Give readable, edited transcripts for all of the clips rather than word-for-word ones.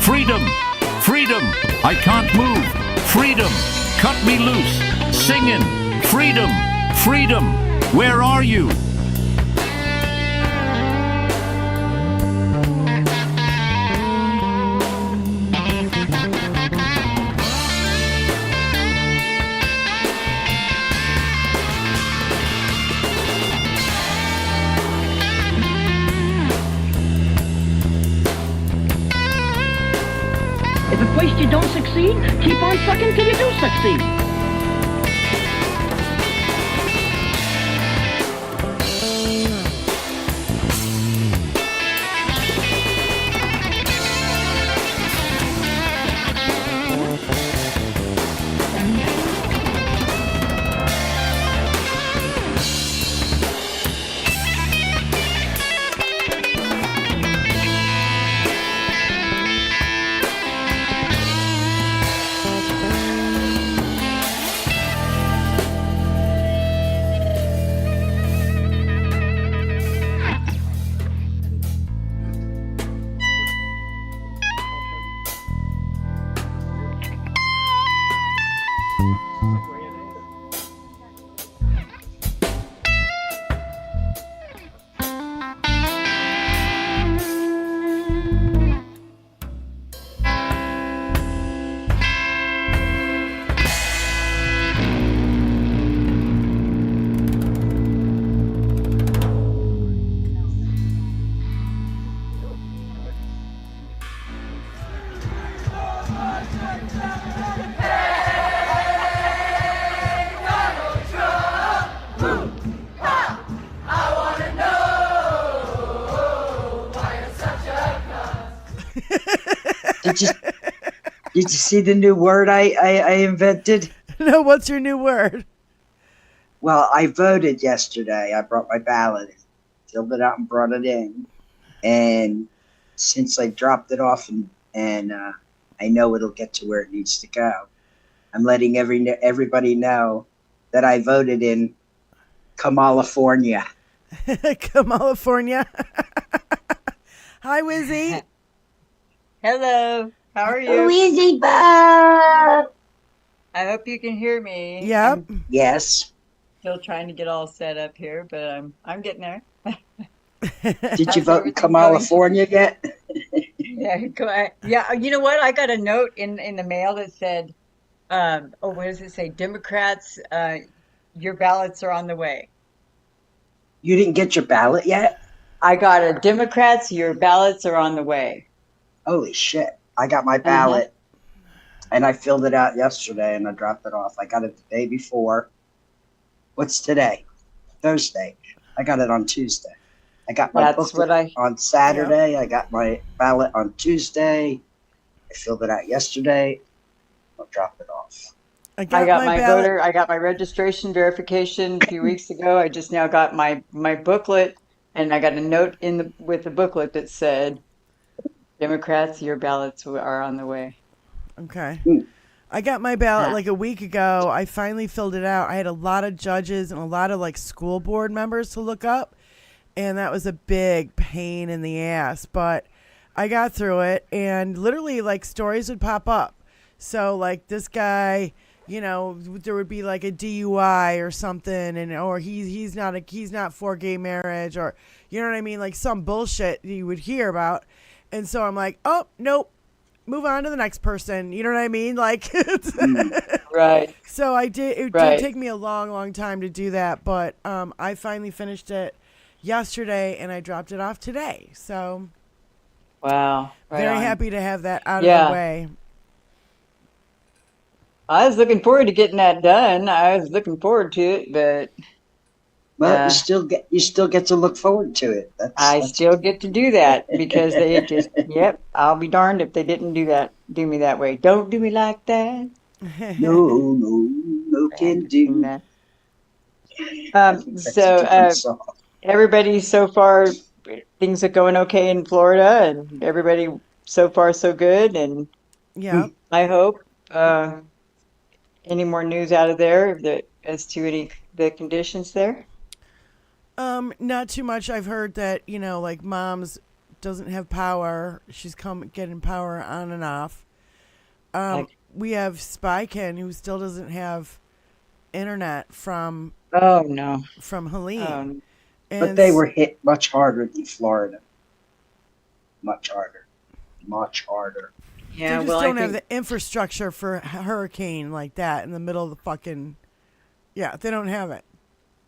Freedom! Freedom! I can't move! Freedom! Cut me loose! Singing! Freedom! Freedom! Where are you? If at first you don't succeed, keep on sucking till you do succeed. you see the new word I invented? No, what's your new word? Well, I voted yesterday. I brought my ballot, filled it out, and brought it in. And since I dropped it off and I know it'll get to where it needs to go, I'm letting everybody know that I voted in California. California. Hi, Wizzy. Hello, how are you? Wheezy Bob. I hope you can hear me. Yep. I'm Yes. still trying to get all set up here, but I'm getting there. Did you How's vote in everything going? California yet? Yeah, go ahead. Yeah, you know what? I got a note in the mail that said, what does it say? Democrats, your ballots are on the way. You didn't get your ballot yet? I got a Democrats, your ballots are on the way. Holy shit. I got my Uh-huh. ballot and I filled it out yesterday and I dropped it off. I got it the day before. What's today? Thursday. I got it on Tuesday. I got my That's what booklet on Saturday. I got my ballot on Tuesday. I filled it out yesterday. I'll drop it off. I got my ballot. I got my registration verification a few weeks ago. I just now got my booklet, and I got a note with the booklet that said, "Democrats, your ballots are on the way." Okay. Hmm. I got my ballot Ah. like a week ago. I finally filled it out. I had a lot of judges and a lot of like school board members to look up, and that was a big pain in the ass, but I got through it, and literally like stories would pop up. So like this guy, you know, there would be like a DUI or something, and or he's not for gay marriage, or you know what I mean, like some bullshit you would hear about. And so I'm like, oh nope, move on to the next person. You know what I mean? Like, Right. so I did. It Right. did take me a long time to do that, but I finally finished it yesterday, and I dropped it off today. So Wow. Right very on. happy to have that out of Yeah. the way. I was looking forward to getting that done. I was looking forward to it, but Well, you uh, still get to look forward to it. I That's still get to do that because they just, yep, I'll be darned if they didn't do me that way. Don't do me like that. no I can had to sing do. that. That's a So different song. everybody so far, things are going okay in Florida, and everybody so far so good. And Yeah. I hope any more news out of there that as to the conditions there. Not too much. I've heard that, you know, like mom's doesn't have power. She's getting power on and off. Like, We have Spykin, who still doesn't have internet from oh no. Helene. Um, But they were hit much harder than Florida. Much harder. Much harder. They yeah, just well, don't I have think the infrastructure for a hurricane like that in the middle of the fucking. Yeah, they don't have it.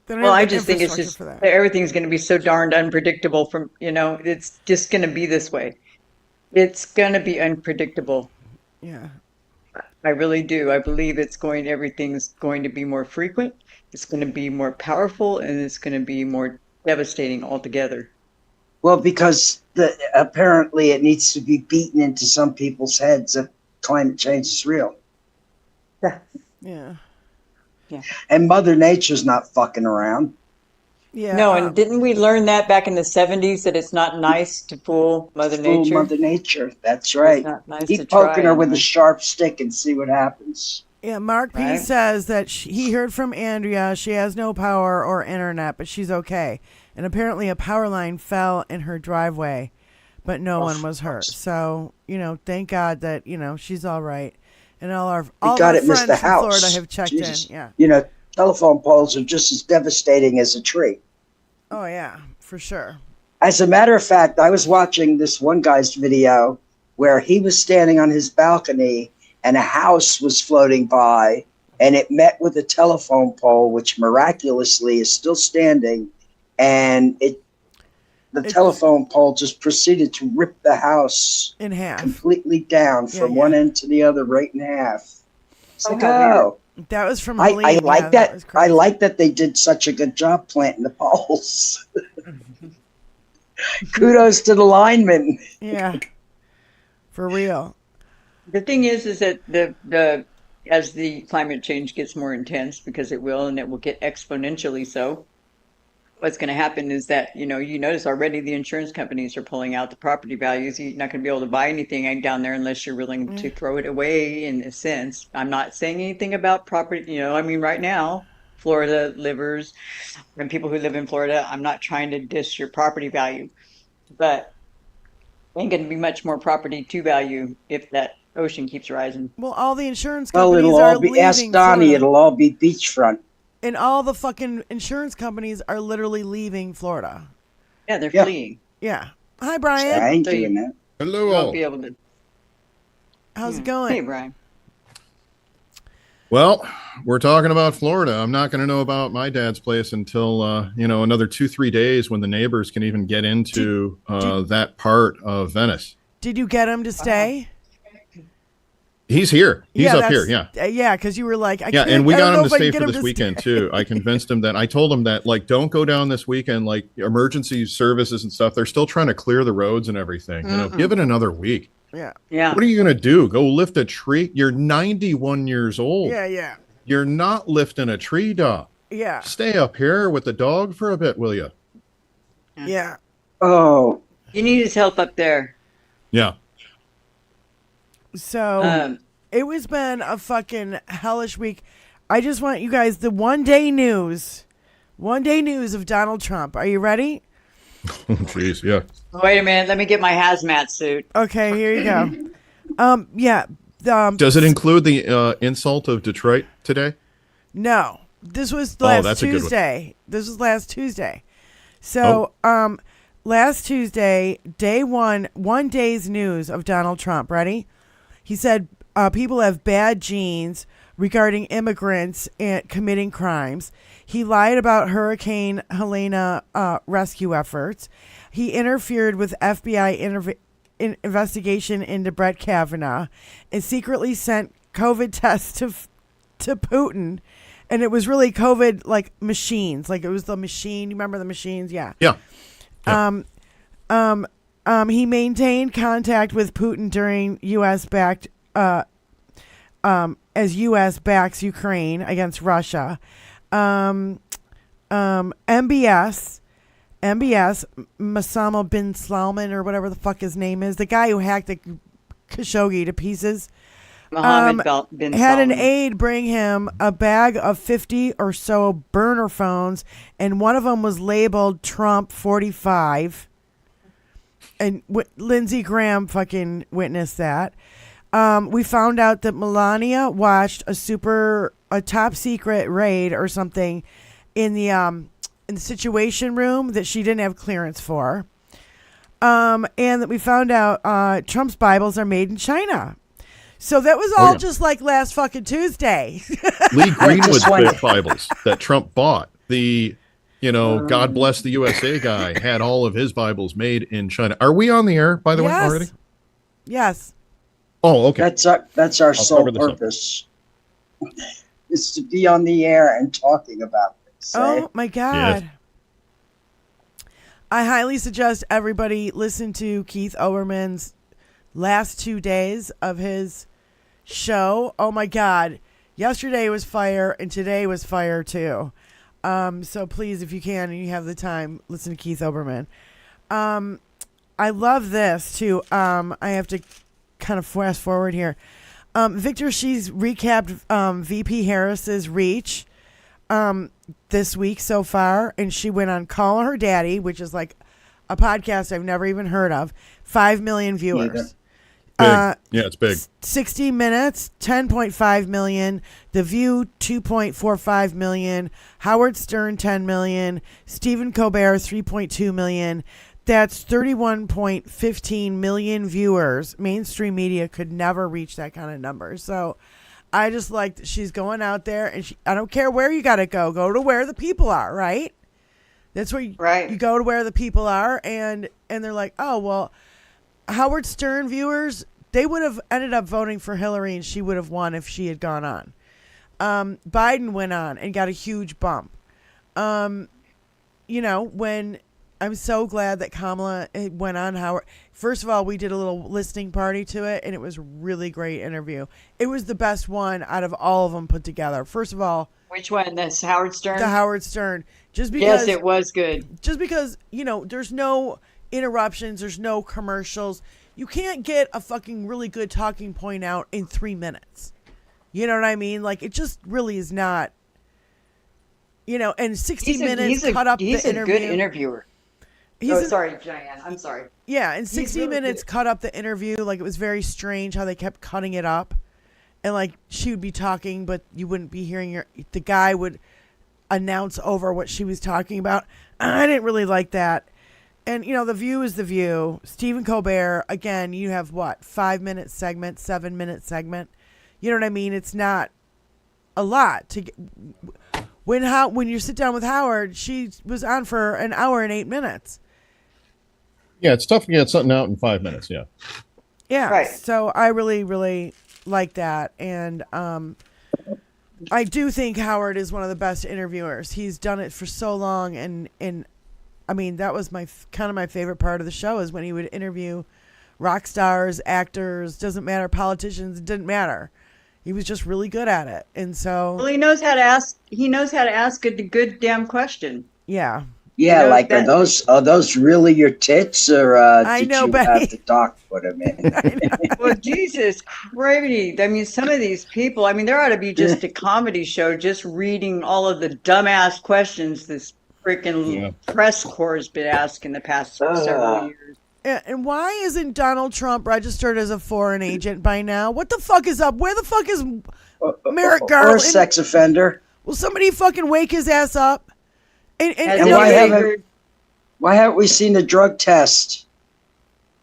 They don't well, have I the just think it's infrastructure just for that. everything's going to be so darned unpredictable it's just going to be this way. It's going to be unpredictable. Yeah. I really do. I believe everything's going to be more frequent, it's going to be more powerful, and it's going to be more devastating altogether. Well, because apparently it needs to be beaten into some people's heads that climate change is real. Yeah. And Mother Nature's not fucking around. Yeah. No, and didn't we learn that back in the 70s that it's not nice to fool Mother Fool Nature? Mother Nature. That's It's right. not nice to Keep poking try her with a anyway, sharp stick and see what happens. Yeah, Mark P right? says that he heard from Andrea. She has no power or internet, but she's okay. And apparently a power line fell in her driveway, but no one was hurt. So, you know, thank God that, you know, she's all right. And all our Thank God it friends missed the from house. Florida have checked Jesus. in. Yeah. You know, telephone poles are just as devastating as a tree. Oh, yeah, for sure. As a matter of fact, I was watching this one guy's video where he was standing on his balcony and a house was floating by and it met with a telephone pole, which miraculously is still standing. And the telephone pole just proceeded to rip the house in half, completely down from one end to the other, right in half. It's like, oh, that was from I Helene. like Yeah, that. was I crazy. like that they did such a good job planting the poles. Kudos to the linemen. Yeah, for real. The thing is that the as the climate change gets more intense, because it will, and it will get exponentially so, what's going to happen is that, you notice already the insurance companies are pulling out the property values. You're not going to be able to buy anything down there unless you're willing to throw it away in a sense. I'm not saying anything about property, I mean, right now, Florida livers and people who live in Florida, I'm not trying to diss your property value, but ain't going to be much more property to value if that ocean keeps rising. Well, all the insurance Well, companies it'll are all be, leaving ask Donnie, Florida. it'll all be beachfront. And all the fucking insurance companies are literally leaving Florida. Yeah, they're Yeah. fleeing. Yeah. Hi, I Brian. ain't So you- doing that. Hello, You all. won't be able to. How's it Hey, going? Brian. Well, we're talking about Florida. I'm not going to know about my dad's place until another 2-3 days when the neighbors can even get into that part of Venice. Did you get him to stay? He's here. He's up here. Yeah. Yeah, because you were like, Yeah, and we got him to stay for this weekend too. I convinced him that I told him that don't go down this weekend, emergency services and stuff. They're still trying to clear the roads and everything. Give it another week. Yeah. Yeah. What are you going to do? Go lift a tree? You're 91 years old. Yeah. You're not lifting a tree, dog. Yeah. Stay up here with the dog for a bit, will you? Yeah. Oh, You need his help up there. Yeah. So it was been a fucking hellish week. I just want you guys the one day news of Donald Trump. Are you ready? Jeez, yeah. Wait a minute. Let me get my hazmat suit. Okay, here you go. Yeah. Does it include the insult of Detroit today? No, this was last that's a good one. Tuesday. This was last Tuesday. So, last Tuesday, day one day's news of Donald Trump. Ready? He said people have bad genes regarding immigrants and committing crimes. He lied about Hurricane Helena rescue efforts. He interfered with FBI investigation into Brett Kavanaugh and secretly sent COVID tests to Putin. And it was really COVID machines. It was the machine. You remember the machines? Yeah. Yeah. He maintained contact with Putin during U.S. backed as U.S. backs Ukraine against Russia. MBS Masama bin Salman or whatever the fuck his name is, the guy who hacked the Khashoggi to pieces, Mohammed bin had an Salman. aide bring him a bag of 50 or so burner phones, and one of them was labeled Trump 45. And Lindsey Graham fucking witnessed that. We found out that Melania watched a top secret raid or something in the Situation Room that she didn't have clearance for. And that we found out Trump's Bibles are made in China. So that was all just last fucking Tuesday. Lee Greenwood's wondered. Bibles that Trump bought. The God bless the USA guy had all of his Bibles made in China. Are we on the air, by the way, Yes. already? Yes. Oh, okay. that's our sole cover this up. purpose. Is to be on the air and talking about this. Oh my God. I highly suggest everybody listen to Keith Oberman's last 2 days of his show. Oh my God. Yesterday was fire and today was fire too. So please, if you can and you have the time, listen to Keith Oberman. I love this too. I have to kind of fast forward here. Victor, she's recapped VP Harris's reach this week so far, and she went on Call Her Daddy, which is like a podcast I've never even heard of. 5 million viewers. Big. Yeah, it's big. 60 Minutes, 10.5 million. The View, 2.45 million. Howard Stern, 10 million. Stephen Colbert, 3.2 million. That's 31.15 million viewers. Mainstream media could never reach that kind of number. So I just like that she's going out there, and I don't care where you got to go. Go to where the people are, right? That's where you go to where the people are, and they're like, oh, well, Howard Stern viewers, they would have ended up voting for Hillary, and she would have won if she had gone on. Biden went on and got a huge bump. When I'm so glad that Kamala went on Howard. First of all, we did a little listening party to it, and it was a really great interview. It was the best one out of all of them put together. First of all, Which one? That's Howard Stern? the Howard Stern. Just because, Yes, it was good. just because, there's no interruptions, there's no commercials. You can't get a fucking really good talking point out in 3 minutes. You know what I mean? Like, it just really is not, and 60 minutes cut up the interview. He's a good interviewer. Sorry, Diane. I'm sorry. Yeah, and 60 really minutes good. cut up the interview. Like, it was very strange how they kept cutting it up. And, like, she would be talking, but you wouldn't be hearing the guy would announce over what she was talking about. I didn't really like that. And, The View is The View. Stephen Colbert, again, you have 5-minute segment, 7-minute segment. You know what I mean? It's not a lot to get. When you sit down with Howard, she was on for an hour and 8 minutes. Yeah, it's tough to get something out in 5 minutes. Yeah. Yeah. Right. So I really, really like that. And I do think Howard is one of the best interviewers. He's done it for so long. And I mean, that was my favorite part of the show is when he would interview rock stars, actors, doesn't matter, politicians, it didn't matter. He was just really good at it. And so. Well, he knows how to ask a good damn question. Yeah. Yeah, That, are those really your tits, or I did know, you Betty. have the doc put them in? Well, Jesus Christ. I mean, some of these people, there ought to be just a comedy show just reading all of the dumbass questions this freaking press corps has been asking the past several years. And why isn't Donald Trump registered as a foreign agent by now? What the fuck is up? Where the fuck is Merrick Or Garland? a sex offender? Will somebody fucking wake his ass up? And Why haven't we seen the drug test?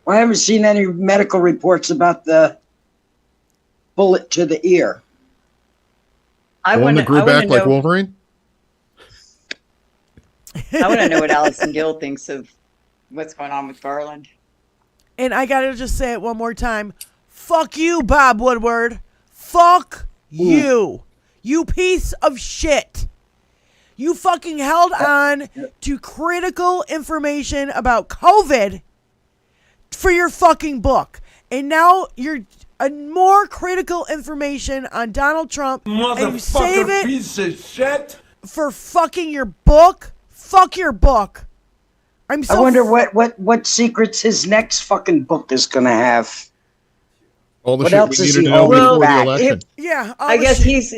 Why haven't we seen any medical reports about the bullet to the ear? The one that grew back like Wolverine? I want to know what Allison Gill thinks of what's going on with Garland. And I gotta just say it one more time. Fuck you, Bob Woodward. Fuck you. You piece of shit. You fucking held on to critical information about COVID for your fucking book. And now you're more critical information on Donald Trump. And you save it piece of shit. for fucking your book. Fuck your book. I wonder what secrets his next fucking book is gonna have. All the What shit else we is needed he to know holding before back? the election. Yeah. I guess he's.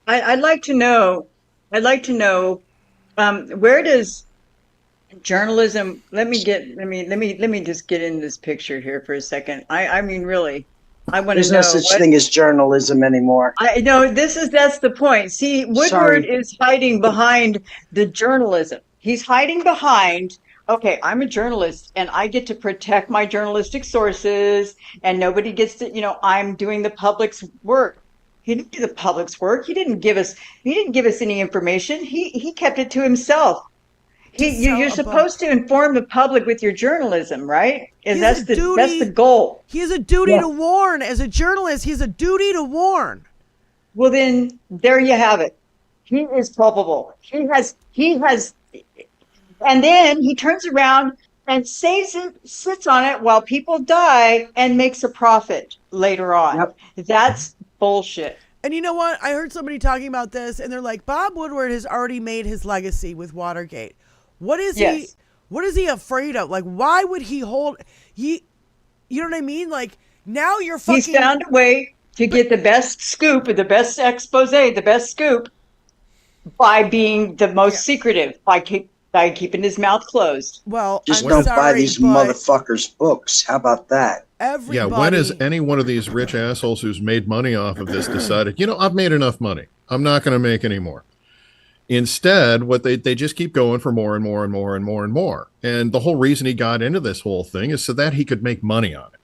I'd like to know. Where does journalism? Let me just get in this picture here for a second. I mean, really, I want to know. There's no such thing as journalism anymore. I know that's the point. See, Woodward is hiding behind the journalism. He's hiding behind, okay, I'm a journalist and I get to protect my journalistic sources and nobody gets to, I'm doing the public's work. He didn't do the public's work. He didn't give us any information. He kept it to himself. You're supposed to inform the public with your journalism, right? And that's the goal. He has a duty to warn. As a journalist, he has a duty to warn. Well, then there you have it. He is culpable. He has, and then he turns around and saves it, sits on it while people die and makes a profit later on. Yep. That's bullshit. And you know what? I heard somebody talking about this, and they're like, Bob Woodward has already made his legacy with Watergate. What is he afraid of? Like, why would he hold? You know what I mean? Like, now you're fucking. He's found a way to get the best scoop, the best expose, the best scoop, by being the most secretive, by keeping his mouth closed. Well, just I'm don't sorry, buy these but motherfuckers' books. How about that? Everybody. Yeah, when has any one of these rich assholes who's made money off of this decided, I've made enough money. I'm not going to make any more. Instead, what they just keep going for more and more and more and more and more. And the whole reason he got into this whole thing is so that he could make money on it.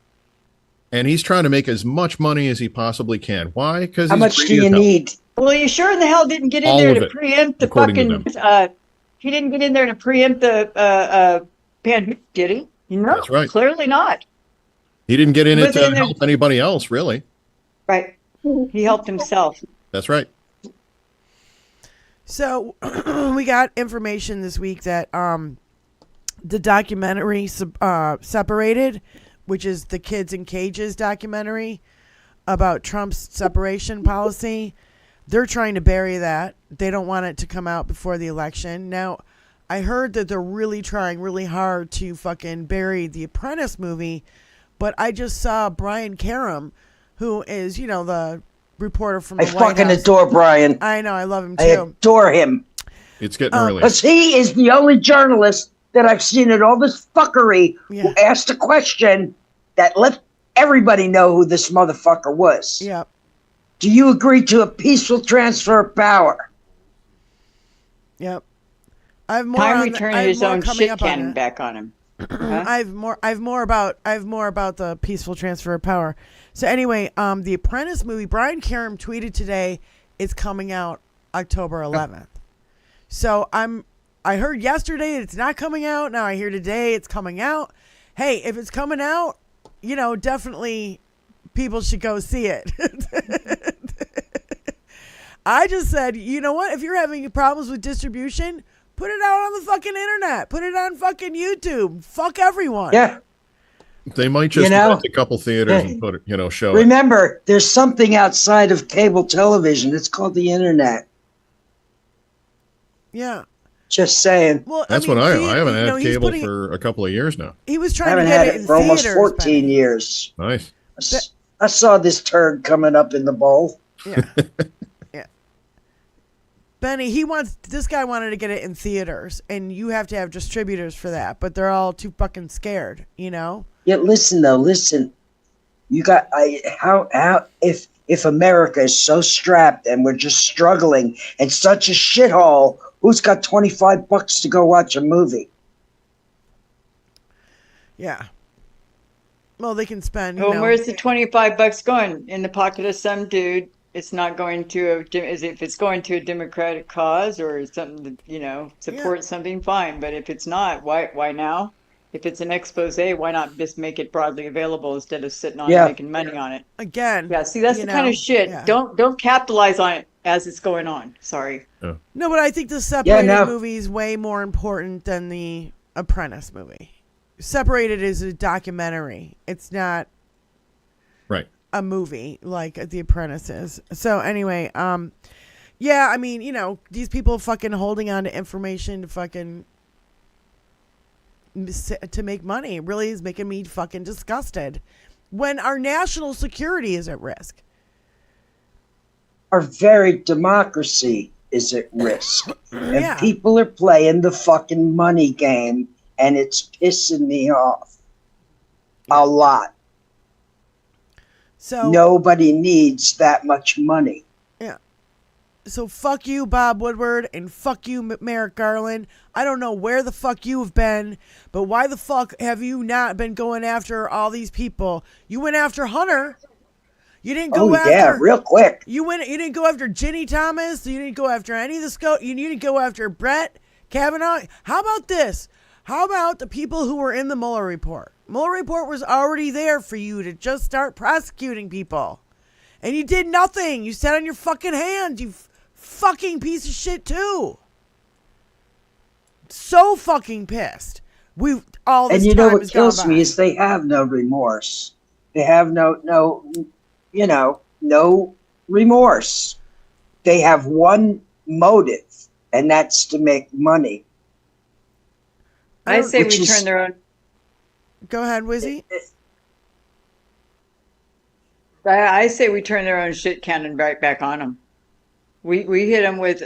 And he's trying to make as much money as he possibly can. Why? Because how much do you need? Well, you sure in the hell didn't get in All there of to it, preempt the according to fucking. He didn't get in there to preempt the pandemic, did he? No, That's right. Clearly not. He didn't get in it to Within help anybody else, really. Right. He helped himself. That's right. So we got information this week that the documentary Separated, which is the Kids in Cages documentary about Trump's separation policy, they're trying to bury that. They don't want it to come out before the election. Now, I heard that they're really trying really hard to fucking bury the Apprentice movie, but I just saw Brian Karem, who is, the reporter from the I White fucking House. adore Brian. I know, I love him too. I adore him. It's getting early. Because he is the only journalist that I've seen in all this fuckery who asked a question that let everybody know who this motherfucker was. Yep. Do you agree to a peaceful transfer of power? Yep. I have more Time on we turn I have his more own coming shit up on cannon it. back on him. Huh? I have more about the peaceful transfer of power. So anyway, the Apprentice movie, Brian Karem tweeted today, it's coming out October 11th. So I heard yesterday it's not coming out. Now I hear today it's coming out. Hey, if it's coming out, definitely people should go see it. I just said, you know what? If you're having problems with distribution, put it out on the fucking internet. Put it on fucking YouTube. Fuck everyone. Yeah. They might just rent a couple theaters and put it, show it. Remember, there's something outside of cable television. It's called the internet. Yeah. Just saying. Well, That's what I haven't had cable for a couple of years now. He was I trying to haven't get had it in it for almost theaters, 14 Benny. years. Nice. I saw this turd coming up in the bowl. Yeah. Yeah. Benny, this guy wanted to get it in theaters, and you have to have distributors for that, but they're all too fucking scared, Yeah, listen. You got how if America is so strapped and we're just struggling and such a shithole, who's got $25 to go watch a movie? Yeah. Well, they can spend. Well, where's the $25 going? In the pocket of some dude. It's not going to if it's going to a democratic cause or something that, support something, fine. But if it's not, why now? If it's an expose, why not just make it broadly available instead of sitting on it and making money on it? Again. Yeah, see, that's the kind of shit. Yeah. Don't capitalize on it as it's going on. Sorry. No, but I think the Separated movie is way more important than the Apprentice movie. Separated is a documentary. It's not a movie like The Apprentice is. So anyway, these people fucking holding on to information to fucking to make money really is making me fucking disgusted when our national security is at risk. Our very democracy is at risk. And Yeah. people are playing the fucking money game, and it's pissing me off a lot. So nobody needs that much money. Yeah. So fuck you, Bob Woodward, and fuck you, Merrick Garland. I don't know where the fuck you have been, but why the fuck have you not been going after all these people? You went after Hunter. You didn't go after. Real quick. You didn't go after Ginny Thomas. You didn't go after any of the You didn't go after Brett Kavanaugh. How about this? How about the people who were in the Mueller report? Mueller report was already there for you to just start prosecuting people. And you did nothing. You sat on your fucking hands, you fucking piece of shit too. So fucking pissed. And you know what kills me is they have no remorse. They have no remorse. They have one motive, and that's to make money. I say we turn their own. Go ahead, Wizzy. I say we turn their own shit cannon right back on them. We hit him with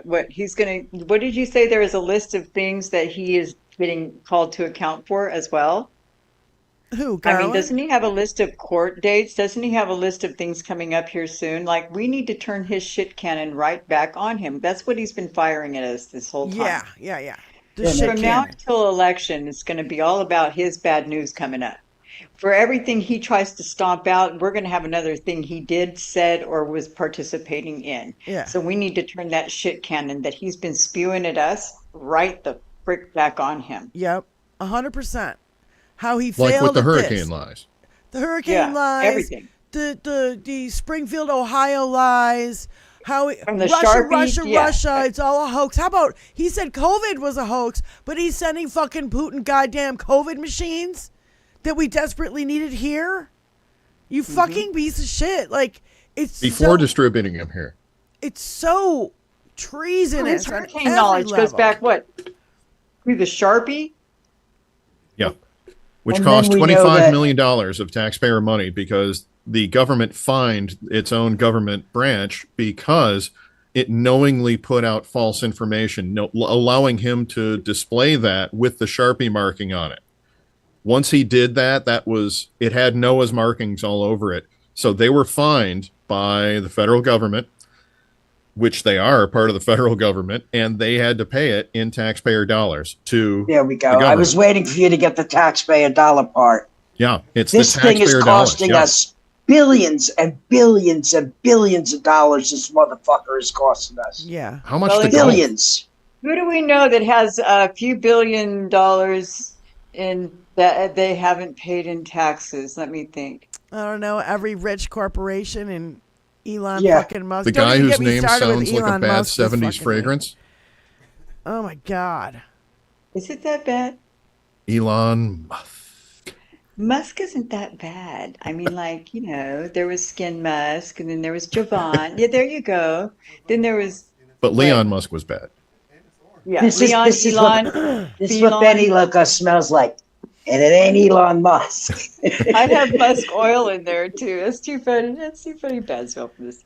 what he's gonna. What did you say? There is a list of things that he is getting called to account for as well. Who? Garland? I mean, doesn't he have a list of court dates? Doesn't he have a list of things coming up here soon? Like, we need to turn his shit cannon right back on him. That's what he's been firing at us this whole time. Yeah. From now until election, it's going to be all about his bad news coming up. For everything he tries to stomp out, we're going to have another thing he did, said, or was participating in. Yeah. So we need to turn that shit cannon that he's been spewing at us right the frick back on him. Yep, 100%. How he failed like with the at hurricane this. lies. The hurricane lies. Everything. The Springfield, Ohio lies. How From the Russia, Sharpie, Russia, yeah. Russia, it's all a hoax. How about he said COVID was a hoax, but he's sending fucking Putin goddamn COVID machines that we desperately needed here? You fucking piece of shit. Like, it's Before distributing them here. It's so treasonous. His on hurricane every knowledge goes level. back, what? Through the Sharpie? Yeah. Which And cost then we know $25 that- million of taxpayer money because the government fined its own government branch because it knowingly put out false information, allowing him to display that with the Sharpie marking on it. Once he did that, it had Noah's markings all over it. So they were fined by the federal government, which they are part of the federal government, and they had to pay it in taxpayer dollars to There we the go. I government. was waiting for you to get the taxpayer dollar part. Yeah, it's This the thing is taxpayer dollars. costing Yeah. us billions and billions and billions of dollars. This motherfucker is costing us. Yeah. How much Well, to it's go? Billions. Who do we know that has a few $billion in that they haven't paid in taxes? Let me think. I don't know, every rich corporation and Elon Yeah. fucking Musk. The Don't guy even whose get me name started with sounds like a Elon bad Musk this 70s fucking fragrance. thing. Oh my God. Is it that bad? Elon Musk. Musk isn't that bad. I mean, like, there was Skin Musk, and then there was Javon. Yeah, there you go. Then there was, But Leon Musk was bad. yeah, This Leon, is Elon. This is what Elon. Benny Loco smells like. And it ain't Elon Musk. I have Musk oil in there too. That's too funny. That's too funny. Bad smell from this.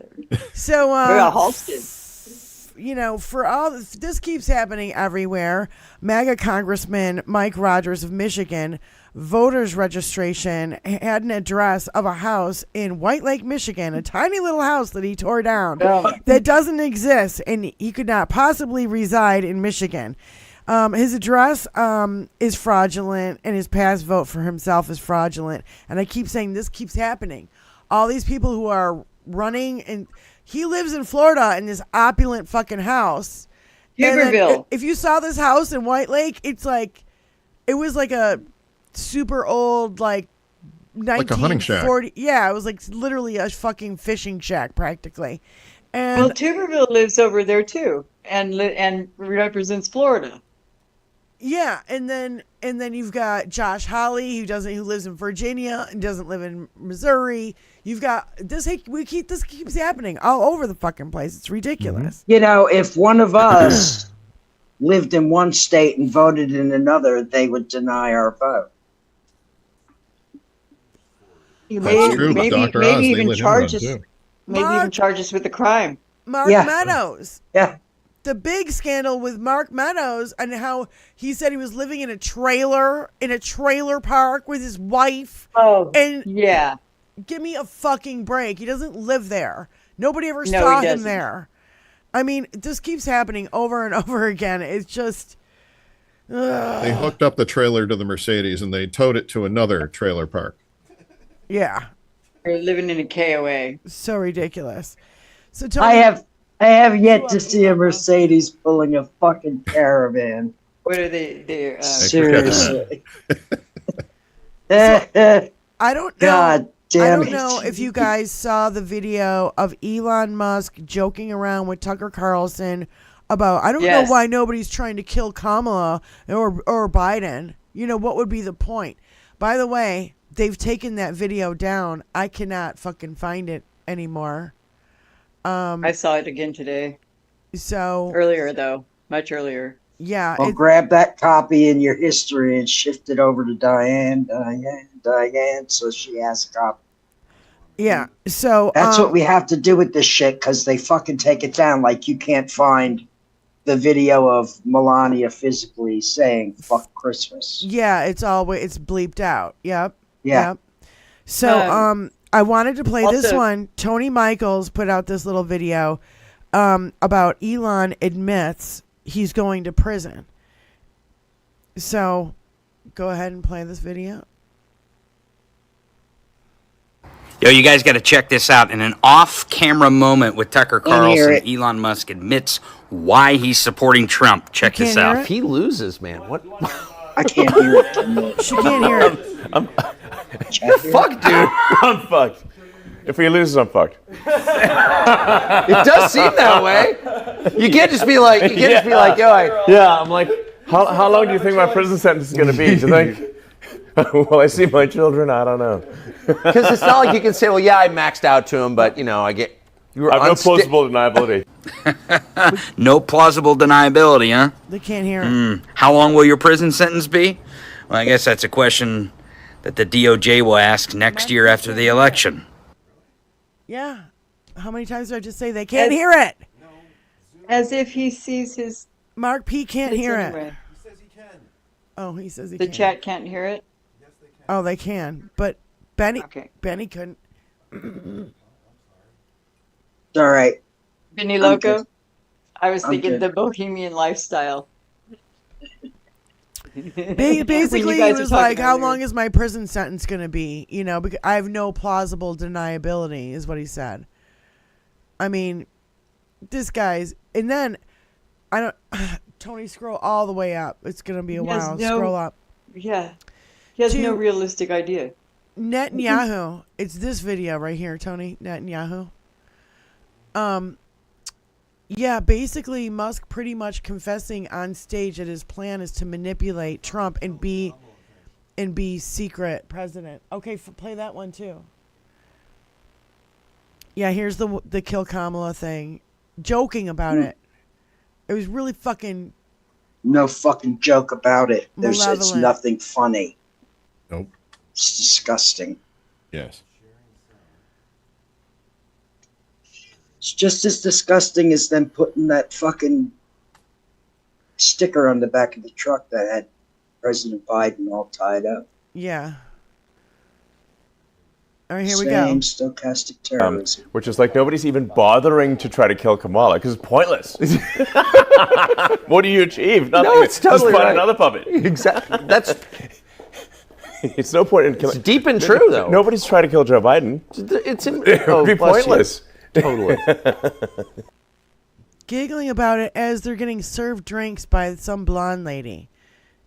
So, Halston. For all this keeps happening everywhere. MAGA Congressman Mike Rogers of Michigan, voters registration had an address of a house in White Lake, Michigan, a tiny little house that he tore down that doesn't exist, and he could not possibly reside in Michigan. His address is fraudulent, and his past vote for himself is fraudulent. And I keep saying this keeps happening. All these people who are running, and he lives in Florida in this opulent fucking house. And then Huberville. if you saw this house in White Lake, it was like a super old, like Like a hunting shack. 1940. Yeah, it was like literally a fucking fishing shack practically. And Well, Tuberville lives over there too, and represents Florida. yeah, and then you've got Josh Hawley who lives in Virginia and doesn't live in Missouri. You've got this keeps happening all over the fucking place. It's ridiculous. If one of us lived in one state and voted in another, they would deny our vote. That's true, but Dr. Oz, maybe they even let him charge run, us. too. Maybe even charge us with a crime. Mark Yeah. Meadows. Yeah. The big scandal with Mark Meadows and how he said he was living in a trailer park with his wife. Oh, And yeah. give me a fucking break. He doesn't live there. Nobody ever No, saw he him doesn't. there. I mean, this keeps happening over and over again. It's just They hooked up the trailer to the Mercedes and they towed it to another trailer park. yeah, We're living in a KOA. so ridiculous. So Tony, I have yet to see a Mercedes pulling a fucking caravan. What are they? They're Seriously. I don't know. God damn I don't it. know if you guys saw the video of Elon Musk joking around with Tucker Carlson about, I don't Yes. know why nobody's trying to kill Kamala or Biden. What would be the point? By the way, they've taken that video down. I cannot fucking find it anymore. I saw it again today. So, Earlier, though. Much earlier. yeah. Well, grab that copy in your history and shift it over to Diane, so she has a copy. Yeah. So, That's what we have to do with this shit, because they fucking take it down. Like, you can't find the video of Melania physically saying "fuck Christmas." yeah, it's bleeped out. Yep. Yeah. Yep. So, I wanted to play this Also- one. Tony Michaels put out this little video about Elon admits he's going to prison. So, go ahead and play this video. Yo, you guys got to check this out. In an off-camera moment with Tucker Can't hear Carlson, Elon Musk admits why he's supporting Trump. Check You this can't hear out. it? He loses, man. What? I can't hear it. She can't hear it. Fuck, dude. I'm fucked. If he loses, I'm fucked. It does seem that way. You can't just be like, yo, Yeah, I'm like, how long do you think my prison sentence is going to be? Do you think? Will I see my children? I don't know. because it's not like you can say, well, yeah, I maxed out to him, but I get. You were I have no plausible deniability. No plausible deniability, huh? They can't hear it. How long will your prison sentence be? Well, I guess that's a question that the DOJ will ask next year after the election. Yeah. How many times do I just say they can't hear it? As if he sees his. Mark P can't hear it. Anyway. He says he can. Oh, he says he The can. chat can't hear it. Yes, they can. Oh, they can. But Benny couldn't. All right. Benny Loco. good. I was I'm thinking good. the bohemian lifestyle. Basically, he guys are was talking like, how earlier. long is my prison sentence going to be? Because I have no plausible deniability, is what he said. I mean, this guy's. And then, I don't. Tony, scroll all the way up. It's going to be a while. Scroll up. Yeah. He has no To- realistic idea. Netanyahu. It's this video right here, Tony. Netanyahu. Yeah, basically Musk pretty much confessing on stage that his plan is to manipulate Trump and be secret president. Okay, play that one too. Yeah, here's the kill Kamala thing. Joking about it. It was really fucking No fucking joke about it. It's malevolent. nothing funny. Nope. It's disgusting. Yes. It's just as disgusting as them putting that fucking sticker on the back of the truck that had President Biden all tied up. Yeah. All right, here we Saying go. stochastic terrorism. Which is like nobody's even bothering to try to kill Kamala because it's pointless. What do you achieve? Nothing. No, it's totally Just find right. another puppet. Exactly. That's It's no point in killing. it's deep and true, though. Nobody's trying to kill Joe Biden. It's It would be bless you. pointless. Totally. Giggling about it as they're getting served drinks by some blonde lady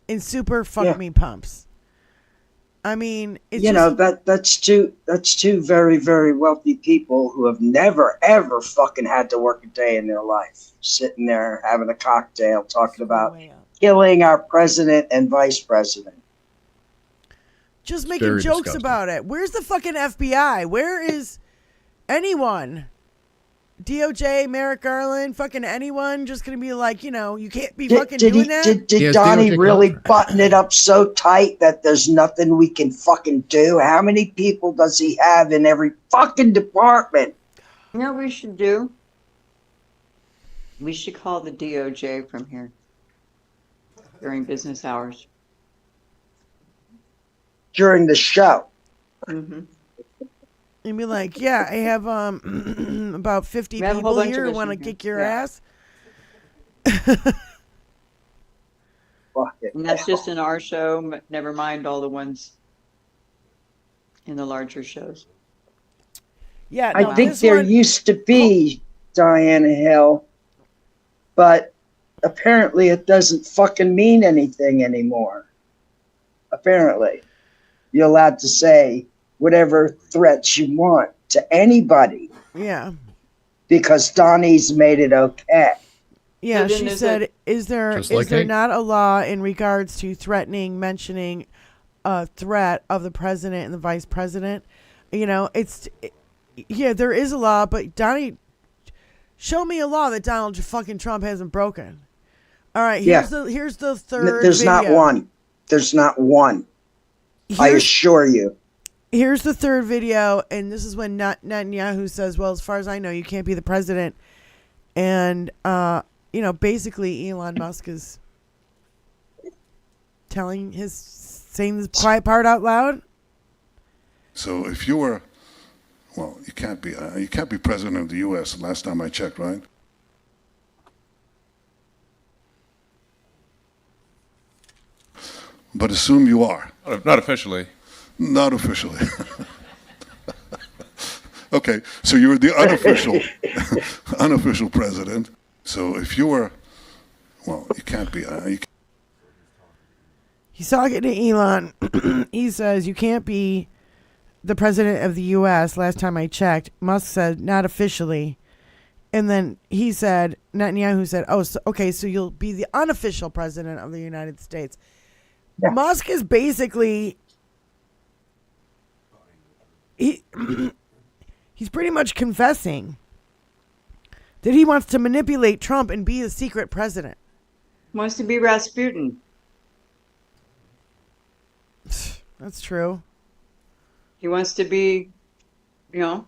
in super fuck me pumps. I mean, it's that's two very, very wealthy people who have never ever fucking had to work a day in their life, sitting there having a cocktail, talking about killing our president and vice president. just making very jokes disgusting. about it. Where's the fucking FBI? Where is anyone? DOJ, Merrick Garland, fucking anyone just gonna be like, you can't be fucking doing that? Did Yes, Donnie DOJ really cover. button it up so tight that there's nothing we can fucking do? How many people does he have in every fucking department? You know what we should do? We should call the DOJ from here during business hours. During the show. Mm-hmm. And be like, yeah, I have about 50 We have a whole people bunch here of who us want to in here. kick your Yeah. ass. Fuck it. And that's just in our show, never mind all the ones in the larger shows. Yeah, I no, think this there one- used to be Diana Hill, but apparently it doesn't fucking mean anything anymore. Apparently. You're allowed to say whatever threats you want to anybody Yeah. because Donnie's made it okay. Yeah, So then she is said, it- is there Just like Hank. not a law in regards to mentioning a threat of the president and the vice president? Yeah, there is a law, but Donnie, show me a law that Donald fucking Trump hasn't broken. All right, here's the third There's not video. one. There's not one. I Here's- assure you. Here's the third video, and this is when Netanyahu says, well, as far as I know, you can't be the president. And, basically Elon Musk is saying this quiet part out loud. So if you were, well, you can't be president of the U.S. Last time I checked, right? But assume you are. Not officially. Not officially. Okay, so you're the unofficial president. So if you were, well, you can't be. He's talking to Elon. He says, you can't be the president of the U.S. last time I checked. Musk said not officially. And then he said, Netanyahu said, oh, so, okay, so you'll be the unofficial president of the United States. Yeah. Musk is basically, he's pretty much confessing that he wants to manipulate Trump and be the secret president. Wants to be Rasputin. That's true. He wants to be, the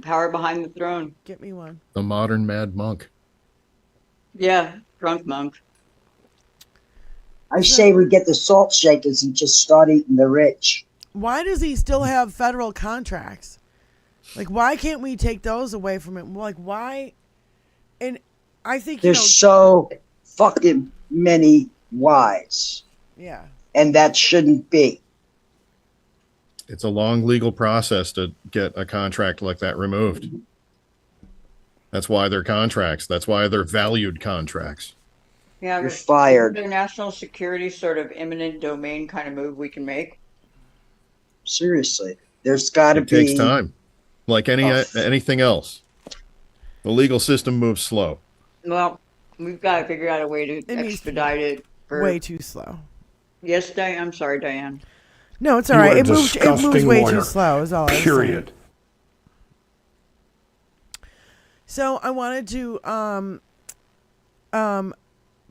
power behind the throne. Get me one. The modern mad monk. Yeah, drunk monk. I say we get the salt shakers and just start eating the rich. Why does he still have federal contracts? Like, why can't we take those away from him? Like, why? And I think there's so fucking many whys. Yeah. And that shouldn't be. It's a long legal process to get a contract like that removed. That's why they're contracts. That's why they're valued contracts. Yeah, you're fired. The national security sort of eminent domain kind of move we can make. Seriously, there's got to be. It takes time, like anything else. The legal system moves slow. Well, we've got to figure out a way to expedite it. Way too slow. Yes, Diane. I'm sorry, Diane. No, it's all right. It moves way too slow. Is all. Period. So I wanted to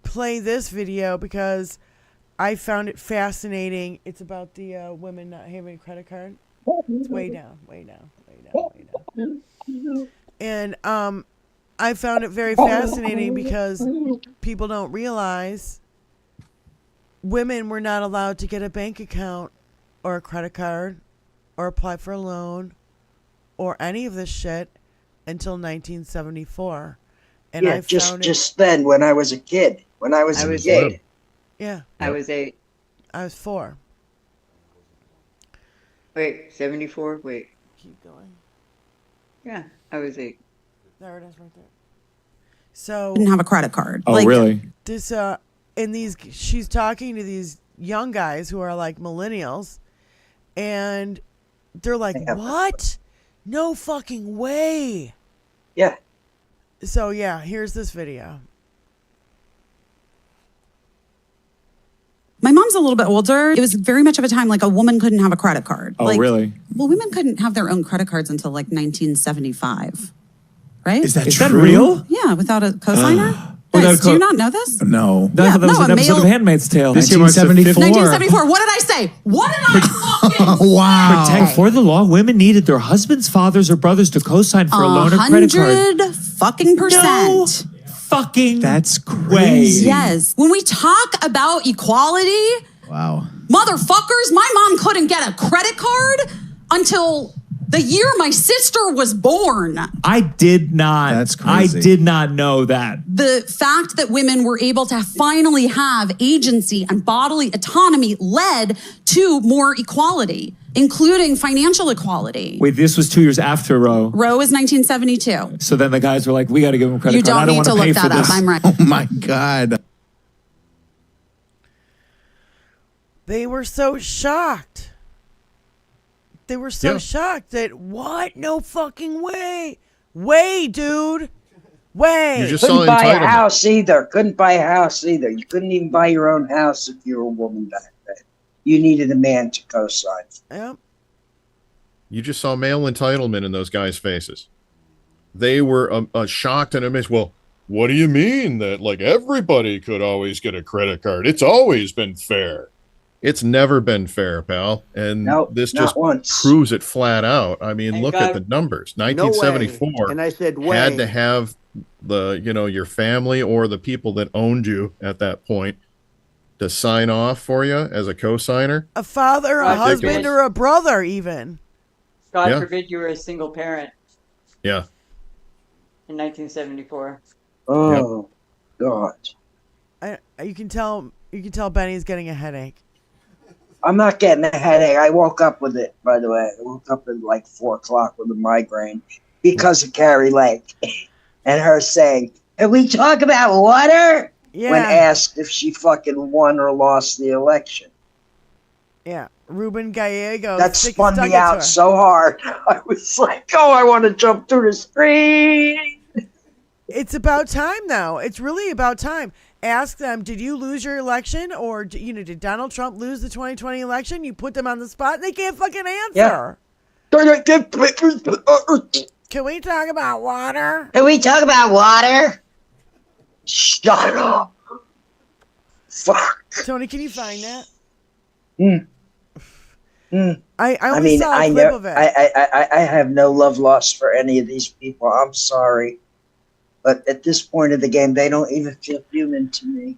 play this video because I found it fascinating. It's about the women not having a credit card. It's way down. And I found it very fascinating because people don't realize women were not allowed to get a bank account or a credit card or apply for a loan or any of this shit until 1974. And yeah, I found just then when I was a kid. When I was a kid. Yeah. I was 8. I was 4. Wait, 74? Wait. Keep going. Yeah, I was 8. There it is right there. So didn't have a credit card. Oh, really? This she's talking to these young guys who are like millennials, and they're like, "What? No fucking way!" Yeah. So yeah, here's this video. My mom's a little bit older. It was very much of a time like a woman couldn't have a credit card. Oh, really? Well, women couldn't have their own credit cards until like 1975. Right? Is that real? Yeah, without a cosigner. Guys, do you not know this? No. Yeah, That was an episode of Handmaid's Tale. 1974. 1974. What did I say? What did I fucking Wow. say? Before the law, women needed their husbands, fathers, or brothers to co-sign for a loan or credit card. 100% No fucking That's crazy. Yes. When we talk about equality, wow. motherfuckers, my mom couldn't get a credit card until the year my sister was born. I did not. That's crazy. I did not know that. The fact that women were able to finally have agency and bodily autonomy led to more equality, including financial equality. Wait, this was 2 years after Roe. Roe is 1972. So then the guys were like, we got to give them credit You card. don't need to look that up. I'm right. Oh my God. They were so shocked. They were so shocked that what? No fucking way. Way, dude. Way. You just Couldn't saw buy a entitlement. house either. Couldn't buy a house either. You couldn't even buy your own house if you were a woman back then. You needed a man to co-sign. Yep. You just saw male entitlement in those guys' faces. They were shocked and amazed. Well, what do you mean that like everybody could always get a credit card? It's always been fair. It's never been fair, pal. And this just proves it flat out. I mean, look at the numbers. 1974 and I said, had to have your family or the people that owned you at that point to sign off for you as a co-signer. A father, a husband, or a brother even. God forbid you were a single parent. Yeah. In 1974. Oh, God. You can tell Benny's getting a headache. I'm not getting a headache. I woke up with it, by the way. I woke up at like 4 o'clock with a migraine because of Carrie Lake and her saying, "Can we talk about water?" Yeah. When asked if she fucking won or lost the election. Yeah, Ruben Gallego. That spun me out so hard. I was like, oh, I want to jump through the screen. It's about time, though. It's really about time. Ask them, did you lose your election? Or, did Donald Trump lose the 2020 election? You put them on the spot and they can't fucking answer. Yeah. Can we talk about water? Can we talk about water? Shut up. Fuck. Tony, can you find that? I only mean, saw a clip of it. I have no love lost for any of these people. I'm sorry. But at this point of the game, they don't even feel human to me.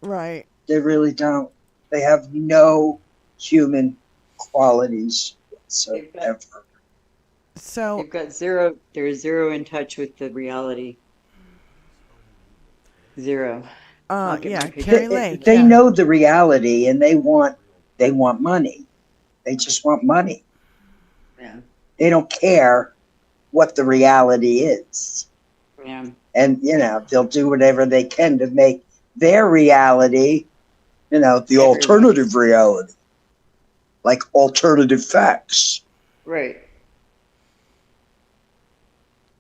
Right. They really don't. They have no human qualities whatsoever. So they've got zero. They're zero in touch with the reality. Zero. Yeah, Carrie Lake. They know the reality, and they want money. They just want money. Yeah. They don't care what the reality is. Yeah. And they'll do whatever they can to make their reality, the alternative reality, like alternative facts. Right.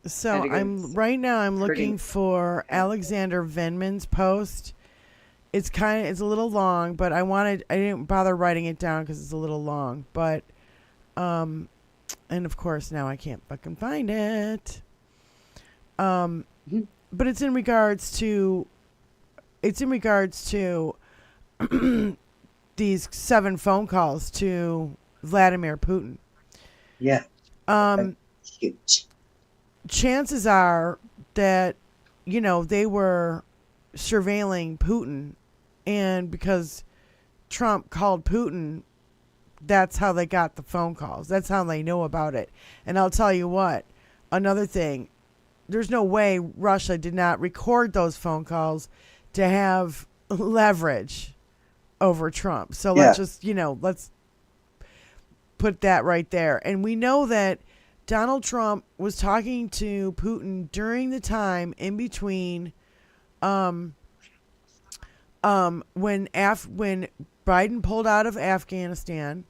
So I'm looking for Alexander Vindman's post. It's a little long, but I didn't bother writing it down because it's a little long. But, and of course now I can't fucking find it. But it's in regards to these 7 phone calls to Vladimir Putin. Yeah. Chances are that, they were surveilling Putin, and because Trump called Putin, that's how they got the phone calls. That's how they know about it. And I'll tell you what, another thing, there's no way Russia did not record those phone calls to have leverage over Trump. So let's just, let's put that right there. And we know that Donald Trump was talking to Putin during the time in between when Biden pulled out of Afghanistan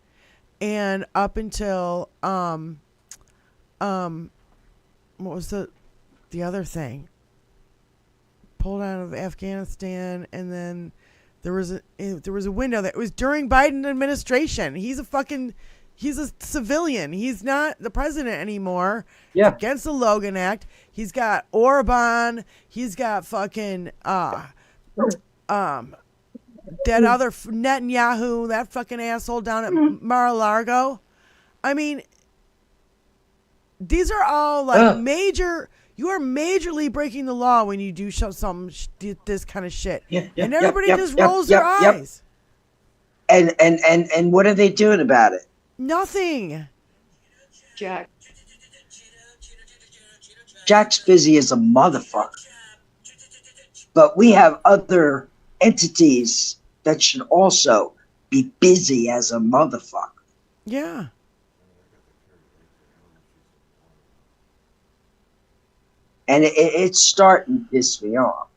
and up until what was the other thing? Pulled out of Afghanistan, and then there was a window that was during Biden administration. He's a civilian. He's not the president anymore. Yeah. It's against the Logan Act. He's got Orban. He's got fucking that other Netanyahu, that fucking asshole down at Mar-a-Lago. I mean, these are all like major. You are majorly breaking the law when you do this kind of shit. And everybody just rolls their eyes. And what are they doing about it? Nothing. Jack's busy as a motherfucker. But we have other entities that should also be busy as a motherfucker. Yeah. And it's starting to piss me off.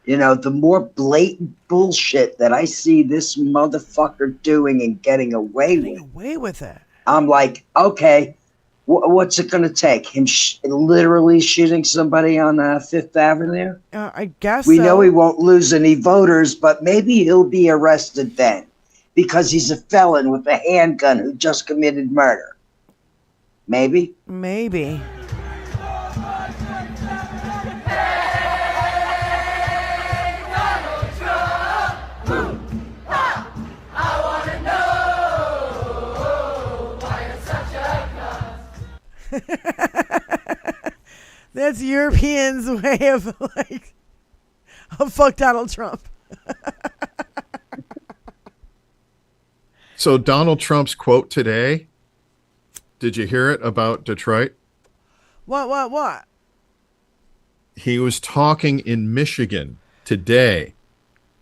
The more blatant bullshit that I see this motherfucker doing and getting away with it. I'm like, okay, what's it going to take? Him literally shooting somebody on Fifth Avenue? I guess we know he won't lose any voters, but maybe he'll be arrested then because he's a felon with a handgun who just committed murder. Maybe. Maybe. That's Europeans' way of fuck Donald Trump. So Donald Trump's quote today, did you hear it about Detroit? What? He was talking in Michigan today,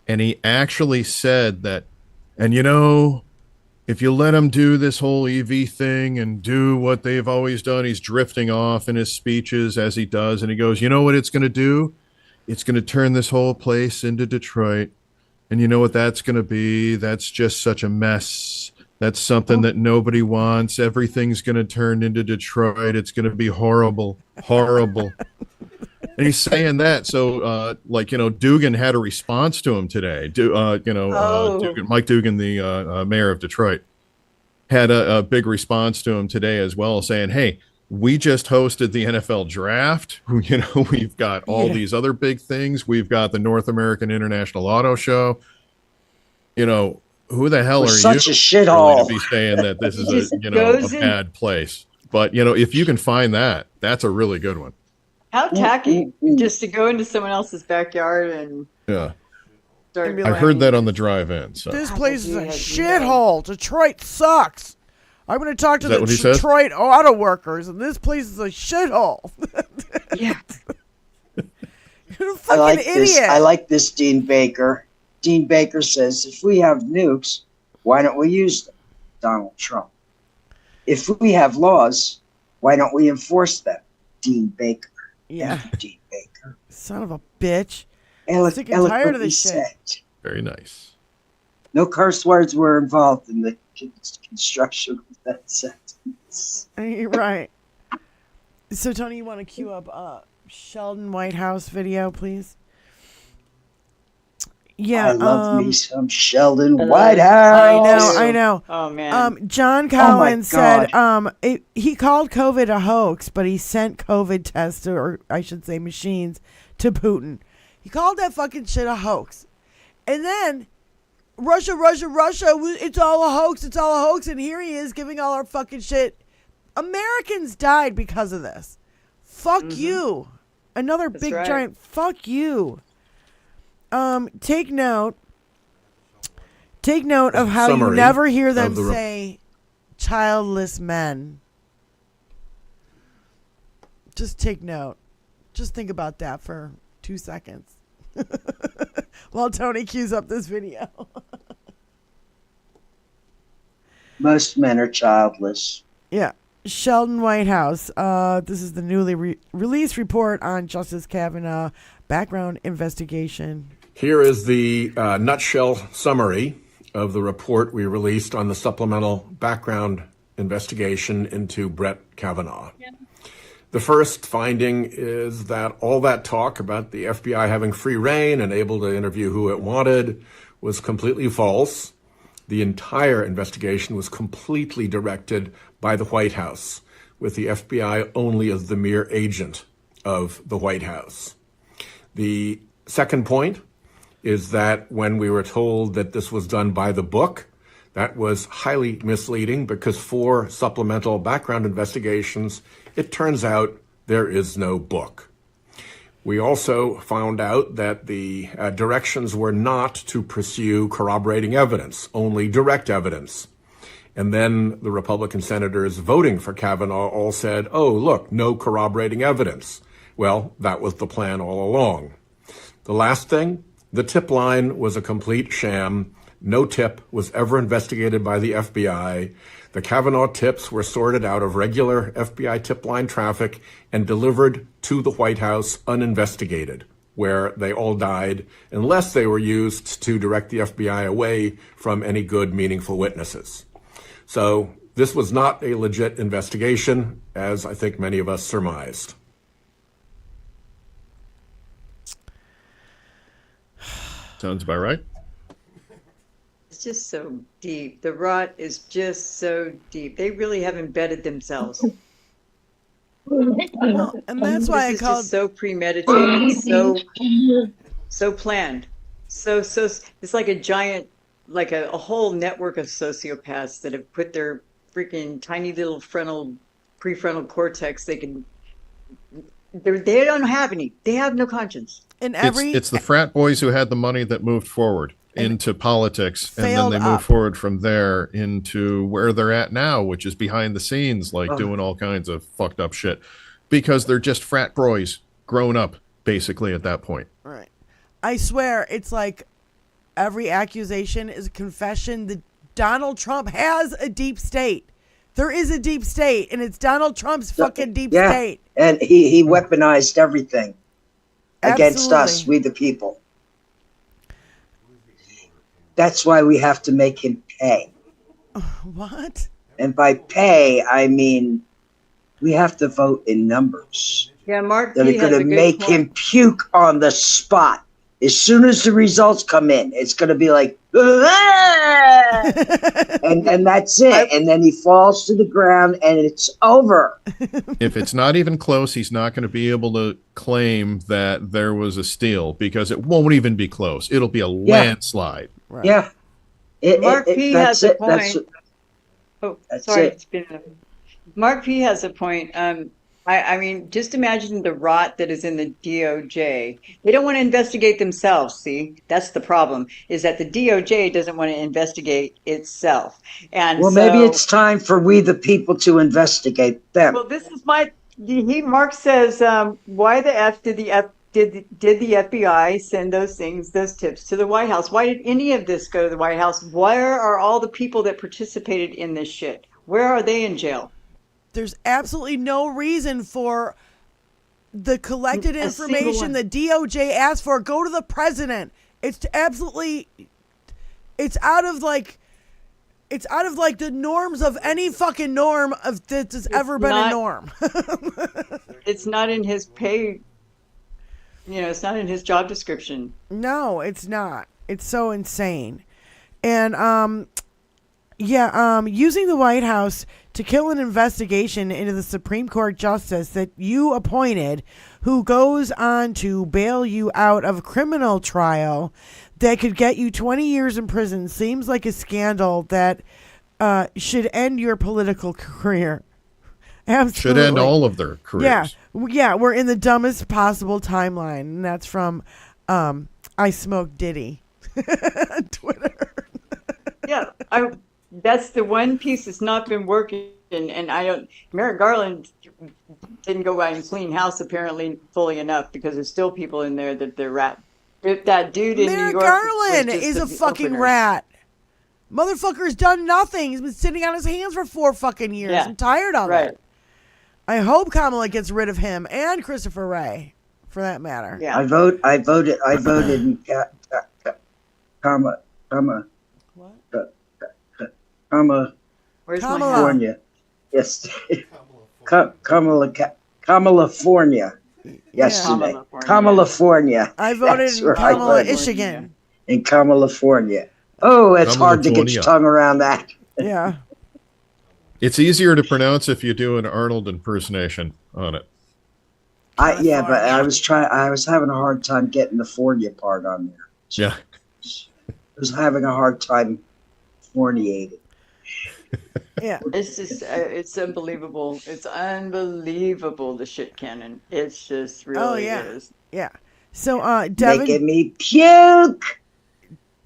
and he actually said that, and if you let him do this whole EV thing and do what they've always done, he's drifting off in his speeches as he does. And he goes, you know what it's going to do? It's going to turn this whole place into Detroit. And you know what that's going to be? That's just such a mess. That's something that nobody wants. Everything's going to turn into Detroit. It's going to be horrible, horrible. And he's saying that. So, Dugan had a response to him today. Mike Dugan, the mayor of Detroit, had a big response to him today as well, saying, hey, we just hosted the NFL draft. We've got all these other big things. We've got the North American International Auto Show. Who the hell We're are such you a shithole to be saying that this is a bad place? But, if you can find that, that's a really good one. How tacky just to go into someone else's backyard and start. I heard that on the drive in. So. This place is a shithole. Detroit sucks. I'm going to talk to the Detroit auto workers, and this place is a shithole. Yeah. You're a fucking idiot. I like this, Dean Baker. Dean Baker says, if we have nukes, why don't we use them? Donald Trump. If we have laws, why don't we enforce them? Dean Baker. Yeah. Dean Baker. Son of a bitch. Sick and tired of this shit. Very nice. No curse words were involved in the construction of that sentence. You're right. So, Tony, you want to cue up Sheldon Whitehouse video, please? Yeah, I love me some Sheldon Whitehouse. I know. Oh man. John Collins said he called COVID a hoax, but he sent COVID tests, or I should say machines, to Putin. He called that fucking shit a hoax. And then Russia, it's all a hoax, and here he is giving all our fucking shit. Americans died because of this. Fuck you. Another big giant fuck you. Take note of how you never hear them say childless men. Just take note. Just think about that for 2 seconds. While Tony cues up this video. Most men are childless. Yeah. Sheldon Whitehouse. This is the newly released report on Justice Kavanaugh background investigation. Here is the nutshell summary of the report we released on the supplemental background investigation into Brett Kavanaugh. Yeah. The first finding is that all that talk about the FBI having free reign and able to interview who it wanted was completely false. The entire investigation was completely directed by the White House, with the FBI only as the mere agent of the White House. The second point is that when we were told that this was done by the book, that was highly misleading because for supplemental background investigations, it turns out there is no book. We also found out that the directions were not to pursue corroborating evidence, only direct evidence. And then the Republican senators voting for Kavanaugh all said, oh, look, no corroborating evidence. Well, that was the plan all along. The last thing, the tip line was a complete sham. No tip was ever investigated by the FBI. The Kavanaugh tips were sorted out of regular FBI tip line traffic and delivered to the White House uninvestigated, where they all died, unless they were used to direct the FBI away from any good, meaningful witnesses. So this was not a legit investigation, as I think many of us surmised. Sounds about right. It's just so deep. The rot is just so deep. They really have embedded themselves. And that's why this I called just so premeditated, so planned, so it's like a giant, like a whole network of sociopaths that have put their freaking tiny little prefrontal cortex. They don't have any. They have no conscience. It's the frat boys who had the money that moved forward into politics, and then they moved forward from there into where they're at now, which is behind the scenes, like doing all kinds of fucked up shit, because they're just frat boys grown up, basically, at that point. Right. I swear, it's like every accusation is a confession that Donald Trump has a deep state. There is a deep state, and it's Donald Trump's fucking deep state. And he weaponized everything against us, we the people. that's why we have to make him pay. What? And by pay, I mean we have to vote in numbers Yeah, Mark that are P has going a to good make point. him puke on the spot. As soon as the results come in, it's going to be like, and that's it. And then he falls to the ground, and it's over. If it's not even close, he's not going to be able to claim that there was a steal because it won't even be close. It'll be a landslide. Right. Yeah. Mark P has a point. That's Sorry, it. it's been Mark P has a point. I mean, just imagine the rot that is in the DOJ. They don't want to investigate themselves. See, that's the problem. Is that the DOJ doesn't want to investigate itself. And Well, maybe it's time for we the people to investigate them. Well, this is Mark says, why the F did the FBI send those tips to the White House? Why did any of this go to the White House? Where are all the people that participated in this shit? Where are they in jail? There's absolutely no reason for the collected information the DOJ asked for. Go to the president. It's out of the norms of any fucking norm of that's ever been a norm. It's not in his pay. It's not in his job description. No, it's not. It's so insane. And using the White House to kill an investigation into the Supreme Court justice that you appointed, who goes on to bail you out of a criminal trial that could get you 20 years in prison, seems like a scandal that should end your political career. Absolutely. Should end all of their careers. Yeah, we're in the dumbest possible timeline, and that's from I Smoke Diddy on Twitter. Yeah, that's the one piece that's not been working, and Merrick Garland didn't go out and clean house apparently fully enough because there's still people in there that they're rat. That dude in Merrick New York Garland is a fucking rat. Motherfucker's done nothing. He's been sitting on his hands for 4 fucking years. Yeah, I'm tired of right. it. I hope Kamala gets rid of him and Christopher Wray, for that matter. Yeah. I voted in Where's California. Yes. Kamala-fornia yesterday. Kamala-fornia. I voted That's in where I Kamala, voted. Michigan. In Kamala-fornia. Oh, it's hard to get your tongue around that. Yeah. It's easier to pronounce if you do an Arnold impersonation on it. But I was having a hard time getting the fornia part on there. Yeah. I was having a hard time forniating. Yeah. It's just, it's unbelievable. It's unbelievable, the shit cannon. It's just really is. Yeah. So, Devin. Making me puke.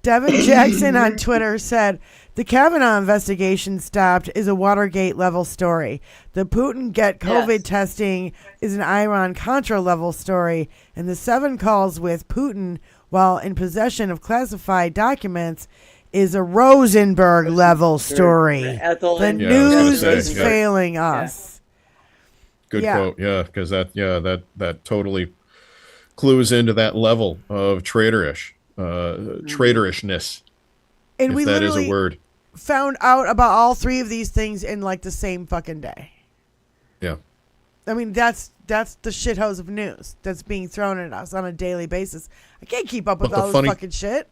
Devin Jackson on Twitter said, the Kavanaugh investigation stopped is a Watergate level story. The Putin get COVID testing is an Iran-Contra level story. And the 7 calls with Putin while in possession of classified documents is a Rosenberg level story. The news is failing us. Good quote. Yeah, because that totally clues into that level of traitorishness. And if we that is literally a word. found out about all 3 of these things in like the same fucking day. Yeah. I mean, that's the shithose of news that's being thrown at us on a daily basis. I can't keep up with all this fucking shit.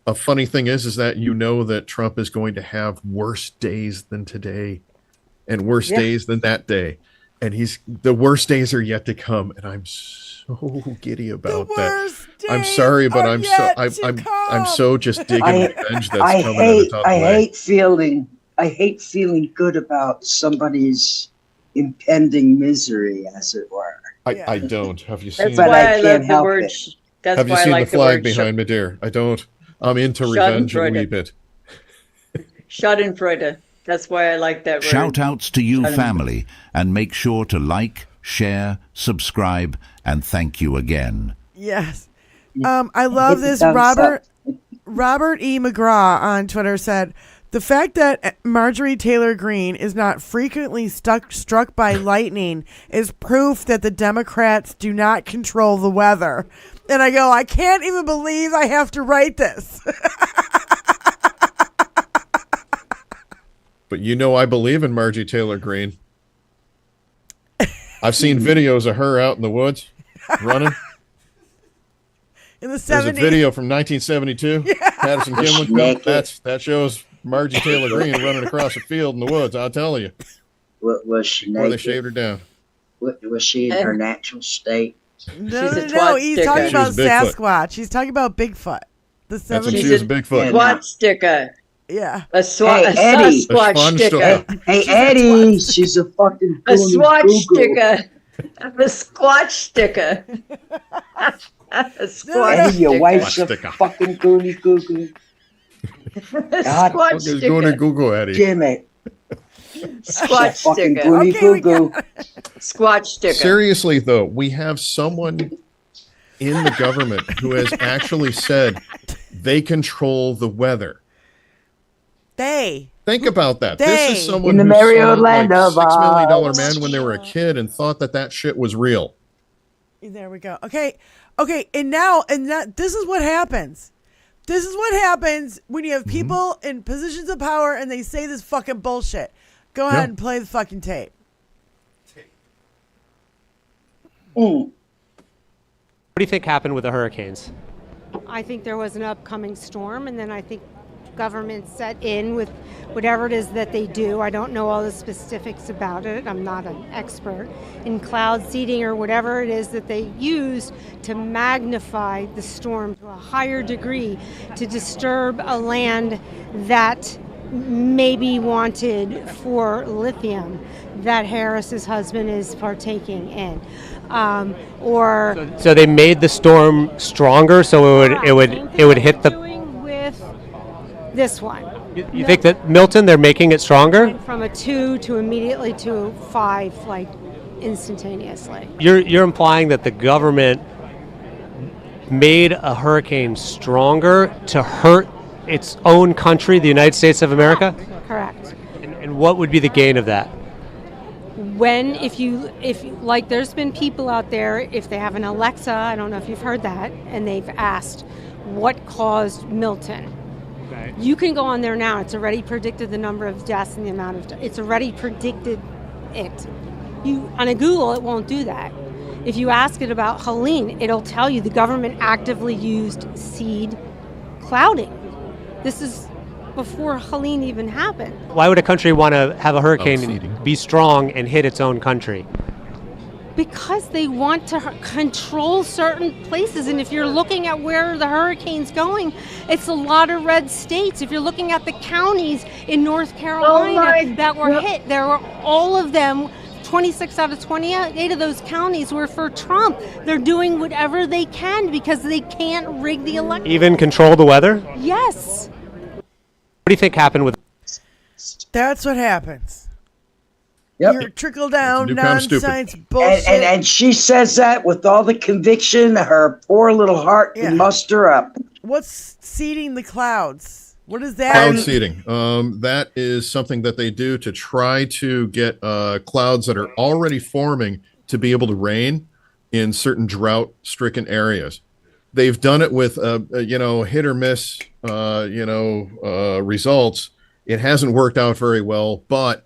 A funny thing is that that Trump is going to have worse days than today and worse days than that day. And the worst days are yet to come. And I'm so giddy about that. I'm sorry, but I'm so just digging revenge that's coming out of the top I hate feeling good about somebody's impending misery, as it were. I don't. Have you seen? That's why I love the word. Have you seen the flag behind me, dear? I don't. I'm into revenge and weep it. Schadenfreude. That's why I like that word. Shout outs to you, family, and make sure to like, share, subscribe, and thank you again. Yes. I love this. Robert E. McGraw on Twitter said, The fact that Marjorie Taylor Greene is not frequently struck by lightning is proof that the Democrats do not control the weather. And I go, I can't even believe I have to write this. But I believe in Margie Taylor Greene. I've seen videos of her out in the woods running. In the 70s. There's a video from 1972. Yeah. Patterson Gimlin. That shows Margie Taylor Greene running across a field in the woods. I'll tell you. Was she naked? Where they shaved her down. Was she in her natural state? No. He's talking about Sasquatch. He's talking about Bigfoot. That's when she was a Bigfoot. Squat sticker. Yeah. A Sasquatch sticker. Hey, Eddie. She's a fucking a Swatch sticker. A Squatch sticker. A Squatch Eddie, your sticker. wife's a fucking goony goo goo. Squatch sticker. Goony goo goo, Eddie. Jimmy. Squatch sticker. Goony goo goo. Squatch sticker. Seriously, though, we have someone in the government who has actually said they control the weather. Think about that. This is someone who saw like $6 million man when they were a kid and thought that shit was real. There we go. Okay. This is what happens. This is what happens when you have people in positions of power and they say this fucking bullshit. Go ahead and play the fucking tape. What do you think happened with the hurricanes? I think there was an upcoming storm, and then I think government set in with whatever it is that they do. I don't know all the specifics about it. I'm not an expert in cloud seeding or whatever it is that they use to magnify the storm to a higher degree to disturb a land that may be wanted for lithium that Harris's husband is partaking in. So they made the storm stronger, so it would hit the. With this one. You think that Milton, they're making it stronger? From a 2 to immediately to a 5, like instantaneously. You're implying that the government made a hurricane stronger to hurt its own country, the United States of America? Correct. And what would be the gain of that? If like there's been people out there, if they have an Alexa, I don't know if you've heard that, and they've asked what caused Milton. Okay. You can go on there now. It's already predicted the number of deaths and the amount of it's already predicted it. On a Google, it won't do that. If you ask it about Helene, it'll tell you the government actively used seed clouding. This is before Helene even happened. Why would a country want to have a hurricane be strong and hit its own country? Because they want to control certain places. And if you're looking at where the hurricane's going, it's a lot of red states. If you're looking at the counties in North Carolina that were hit, there were all of them, 26 out of 28 of those counties were for Trump. They're doing whatever they can because they can't rig the election. Even control the weather? Yes. What do you think happened with? That's what happens. Yep. Your trickle down nonsense bullshit. And she says that with all the conviction her poor little heart can muster up. What's seeding the clouds? What is that? Cloud seeding. That is something that they do to try to get clouds that are already forming to be able to rain in certain drought-stricken areas. They've done it with hit or miss results. It hasn't worked out very well, but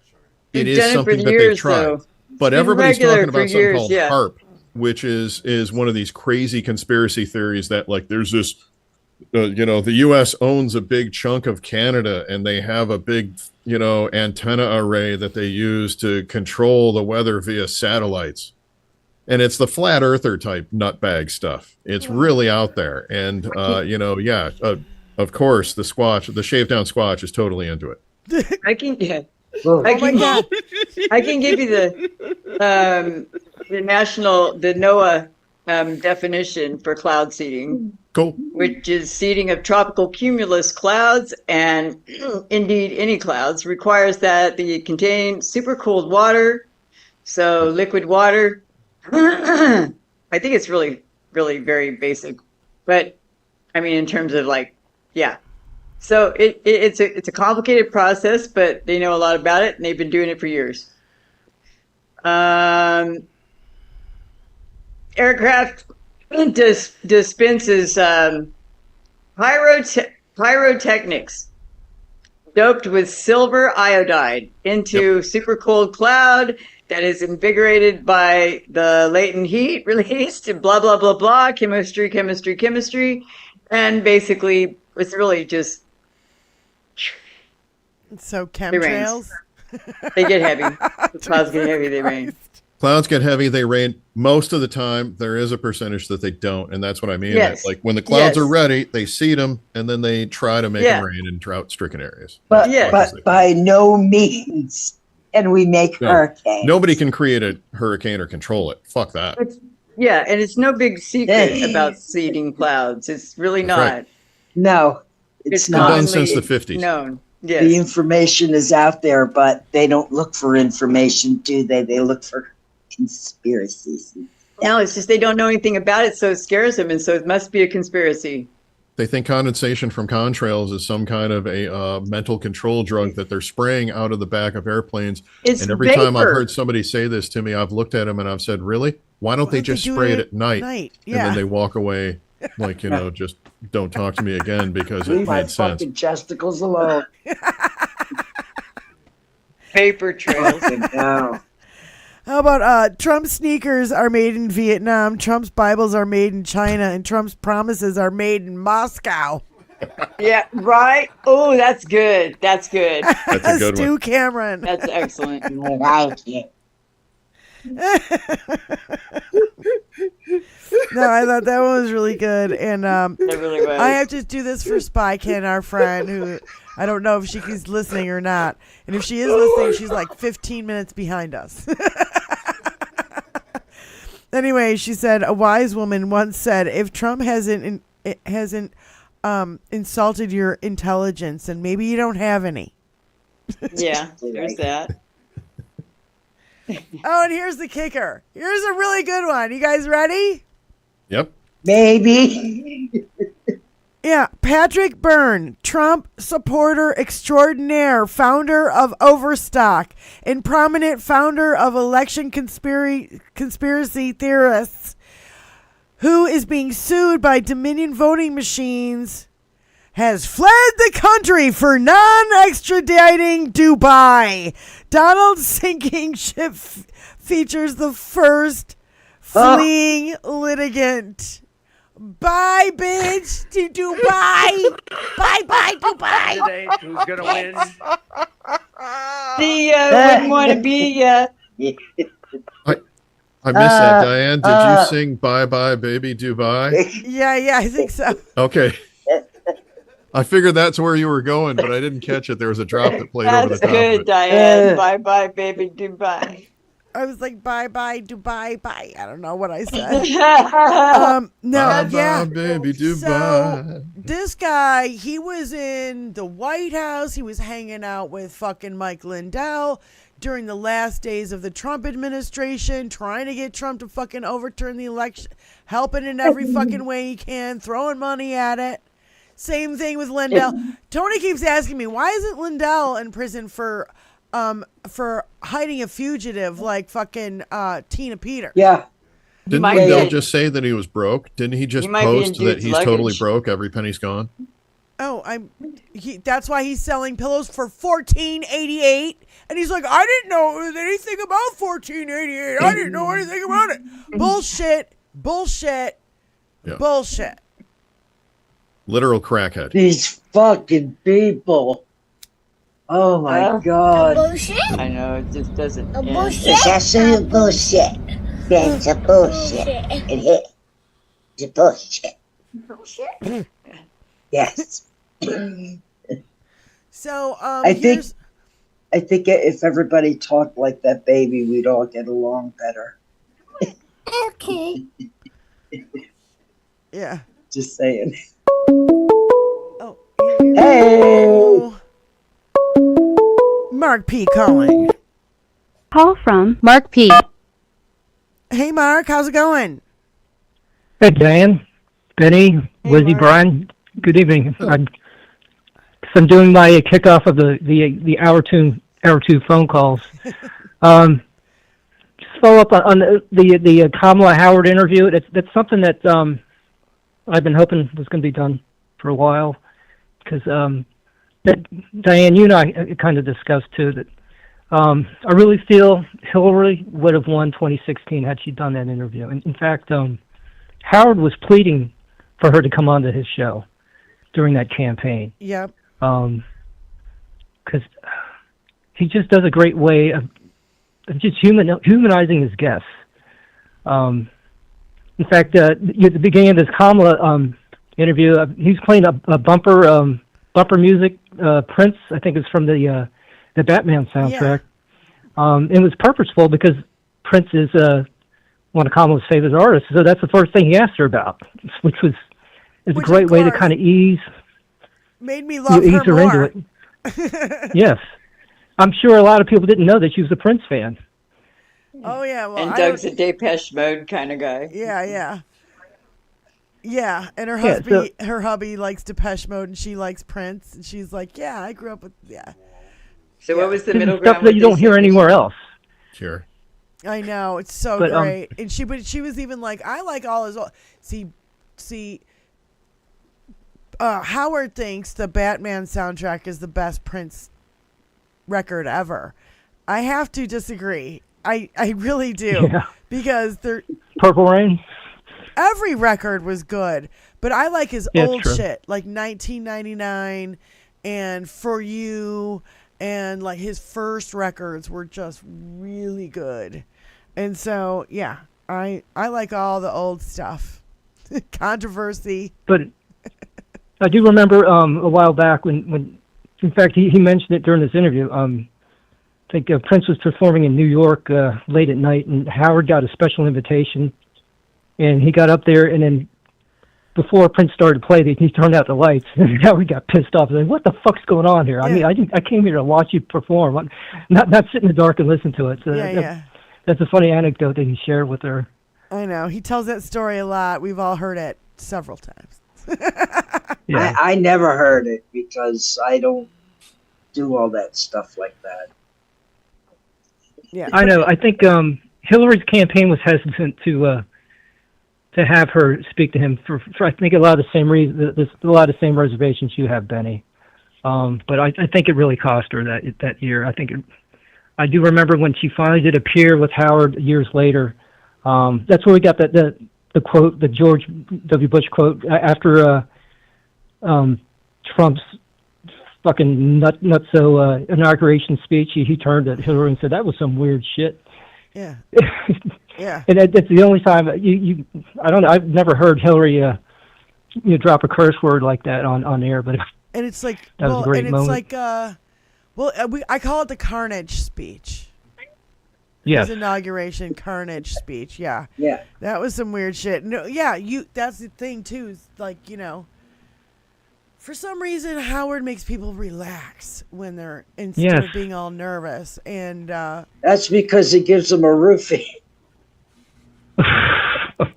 it is something that they've tried. But everybody's talking about something called HARP, which is one of these crazy conspiracy theories that like there's this, the U.S. owns a big chunk of Canada and they have a big, antenna array that they use to control the weather via satellites. And it's the flat earther type nutbag stuff. It's really out there. And, of course, the shaved down Squatch is totally into it. I can give you the NOAA definition for cloud seeding. Cool. Which is seeding of tropical cumulus clouds, and indeed any clouds, requires that they contain supercooled water, so liquid water. I think it's really, really very basic. But, I mean, in terms of So it's a complicated process, but they know a lot about it, and they've been doing it for years. Aircraft dispenses pyrotechnics doped with silver iodide into super cold cloud that is invigorated by the latent heat released, blah, blah, blah, blah, chemistry. And basically, it's really just... So chemtrails? They get heavy. The clouds get heavy, they rain. Clouds get heavy, they rain. Most of the time, there is a percentage that they don't, and that's what I mean. Yes. Like when the clouds are ready, they seed them, and then they try to make them rain in drought-stricken areas. But by no means can we make hurricanes. Nobody can create a hurricane or control it. Fuck that. Yeah, and it's no big secret about seeding clouds. It's really not. Right. No, it's been not. done since the 50s. Known. Yes. The information is out there, but they don't look for information, do they? They look for conspiracies. No, it's just they don't know anything about it, so it scares them, and so it must be a conspiracy. They think condensation from contrails is some kind of a mental control drug that they're spraying out of the back of airplanes. It's and every time I've vapor. heard somebody say this to me, I've looked at them and I've said, really? Why don't they just spray it at night? And then they walk away like, just don't talk to me again because it Leave my made sense. fucking chesticles alone. Paper trails. No. How about Trump's sneakers are made in Vietnam, Trump's Bibles are made in China, and Trump's promises are made in Moscow? Yeah, right. Oh, that's good. That's good. That's a good Stu one. Cameron. That's excellent. I like it. No, I thought that one was really good, and It really was. I have to do this for Spy Ken, our friend, who I don't know if she's listening or not, and if she is listening, she's like 15 minutes behind us. Anyway, she said a wise woman once said, "If Trump hasn't insulted your intelligence, then maybe you don't have any." Yeah, there's that. Oh, and here's the kicker. Here's a really good one. You guys ready? Yep. Maybe. Yeah, Patrick Byrne, Trump supporter extraordinaire, founder of Overstock, and prominent founder of election conspiracy theorists, who is being sued by Dominion voting machines, has fled the country for non-extraditing Dubai. Donald's sinking ship features the first fleeing litigant. Bye, bitch, to Dubai. Bye, Dubai. Who's gonna win? Wouldn't want to be. I missed that, Diane. Did you sing Bye Bye Baby Dubai? Yeah, I think so. Okay. I figured that's where you were going, but I didn't catch it. There was a drop that played over the That's top of good, it. Diane. Bye, bye, baby. Dubai. I was like, bye, Dubai, bye. I don't know what I said. No, Bye, yeah. bye, baby Dubai. So this guy, he was in the White House. He was hanging out with fucking Mike Lindell during the last days of the Trump administration, trying to get Trump to fucking overturn the election, helping in every fucking way he can, throwing money at it. Same thing with Lindell. Tony keeps asking me, why isn't Lindell in prison for hiding a fugitive like fucking Tina Peter? Yeah. Didn't Lindell just say that he was broke? Didn't he just post that he's totally broke? Every penny's gone. Oh, that's why he's selling pillows for $14.88, and he's like, I didn't know anything about $14.88. I didn't know anything about it. Bullshit. Yeah. Bullshit. Literal crackhead. These fucking people. Oh my God. Bullshit? I know, it just doesn't. Bullshit? That's a bullshit. That's a bullshit. It is a bullshit. Bullshit? Yes. So I think if everybody talked like that baby, we'd all get along better. Okay. Yeah. Just saying. Oh. Hey. Mark P. calling. Call from Mark P. Hey, Mark, how's it going? Hey, Dan, Benny, Lizzie, Brian. Good evening. I'm doing my kickoff of the hour two phone calls. Just follow up on the Kamala Howard interview. That's something that I've been hoping was going to be done for a while, because Diane, you and I kind of discussed too that I really feel Hillary would have won 2016 had she done that interview. And in fact, Howard was pleading for her to come onto his show during that campaign. Yep. Because he just does a great way of just humanizing his guests. In fact, at the beginning of this Kamala interview, he was playing a bumper music. Prince, I think it's from the Batman soundtrack. It was purposeful because Prince is one of Kamala's favorite artists, so that's the first thing he asked her about, which is a great way to kind of made me love ease her her more. into it. Yes, I'm sure a lot of people didn't know that she was a Prince fan. Oh yeah, well, And Doug's a Depeche Mode kind of guy. Yeah. And her Yeah, her hubby likes Depeche Mode, and she likes Prince, and she's like, yeah, I grew up with So what was the This is middle stuff ground? that you don't hear anywhere else. Sure. I know, it's so But, great. And she was even like, I like all his see Howard thinks the Batman soundtrack is the best Prince record ever. I have to disagree. I really do. Yeah. Because Purple Rain. every record was good, but I like his Yeah, it's old true. shit, like 1999 and For You, and like his first records were just really good. And so, yeah, I like all the old stuff. Controversy. But I do remember a while back when in fact, he mentioned it during this interview. I think Prince was performing in New York late at night, and Howard got a special invitation, and he got up there, and then before Prince started to play, he turned out the lights, and Howard got pissed off. He's like, "What the fuck's going on here? Yeah. I mean, I came here to watch you perform, not sit in the dark and listen to it." So that's a funny anecdote that he shared with her. I know. He tells that story a lot. We've all heard it several times. Yeah. I never heard it because I don't do all that stuff like that. Yeah, I know. I think Hillary's campaign was hesitant to have her speak to him for I think a lot of the same reason. There's a lot of the same reservations you have, Benny. But I think it really cost her that year. I do remember when she finally did appear with Howard years later. That's where we got the quote, the George W. Bush quote after Trump's fucking nutso inauguration speech. He turned at Hillary and said, "That was some weird shit." Yeah. Yeah. And that's the only time I don't know. I've never heard Hillary drop a curse word like that on air, but And it's like, that was a great and moment. it's like, I call it the carnage speech. Yes. His inauguration carnage speech. Yeah. Yeah. That was some weird shit. No, yeah, that's the thing too. Is like, for some reason Howard makes people relax when they're instead of being all nervous, and That's because he gives them a roofie. Well,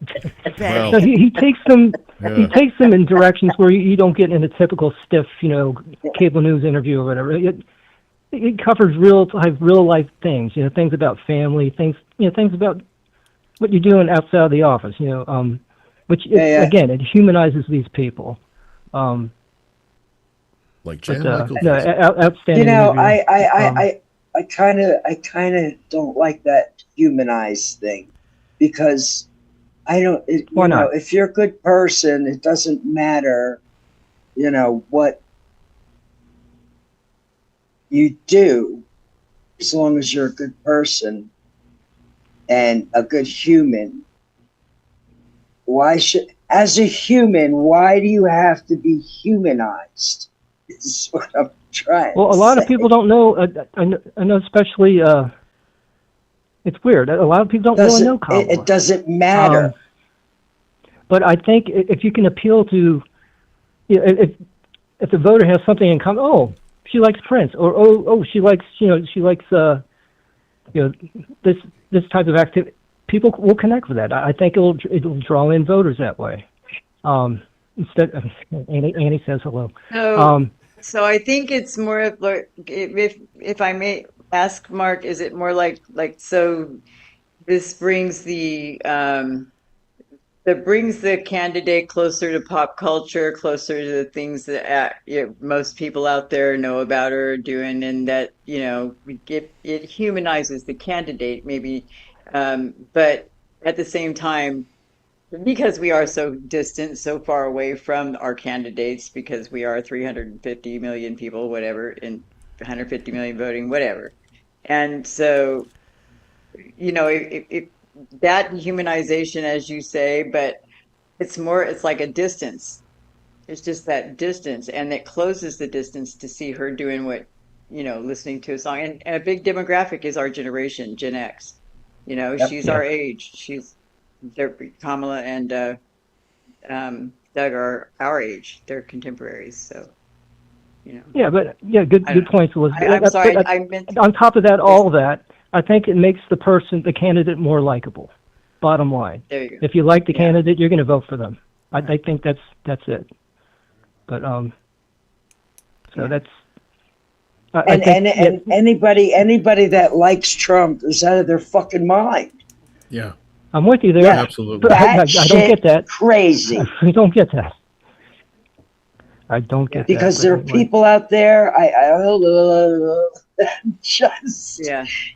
So he takes them. He takes them in directions where you don't get in a typical stiff, cable news interview or whatever. It covers real life things, things about family, things about what you're doing outside of the office, which again, it humanizes these people. Like Jan outstanding. I kind of don't like that humanized thing, because I don't. Why not? If you're a good person, it doesn't matter, what you do, as long as you're a good person and a good human. As a human, why do you have to be humanized? Is what I'm trying. Well, a lot of people don't know. I know, especially. It's weird. A lot of people don't really know Kamala. It doesn't matter. But I think if you can appeal to, if the voter has something in common, she likes Prince, or she likes this type of activity, people will connect with that. I think it'll draw in voters that way. Instead, Annie says hello. So So I think it's more of like, if I may ask Mark, is it more like so this brings that brings the candidate closer to pop culture, closer to the things that most people out there know about or are doing, and that it humanizes the candidate maybe, but at the same time, because we are so distant, so far away from our candidates, because we are 350 million people, whatever, and 150 million voting, whatever, and so that humanization, as you say, but it's like a distance. It's just that distance, and it closes the distance to see her doing what, listening to a song. And a big demographic is our generation, Gen X. Yep. She's our age. Kamala and Doug are our age. They're contemporaries, so. Good points, Elizabeth. I'm sorry, I meant. On top of that, all that, I think it makes the candidate more likable. Bottom line, there you go. If you like the candidate, you're going to vote for them. I think that's it. But that's. Anybody that likes Trump is out of their fucking mind. Yeah, I'm with you there. Yeah, absolutely. But I don't get that. Crazy. I don't get that. I don't get because that. There are people out there. Just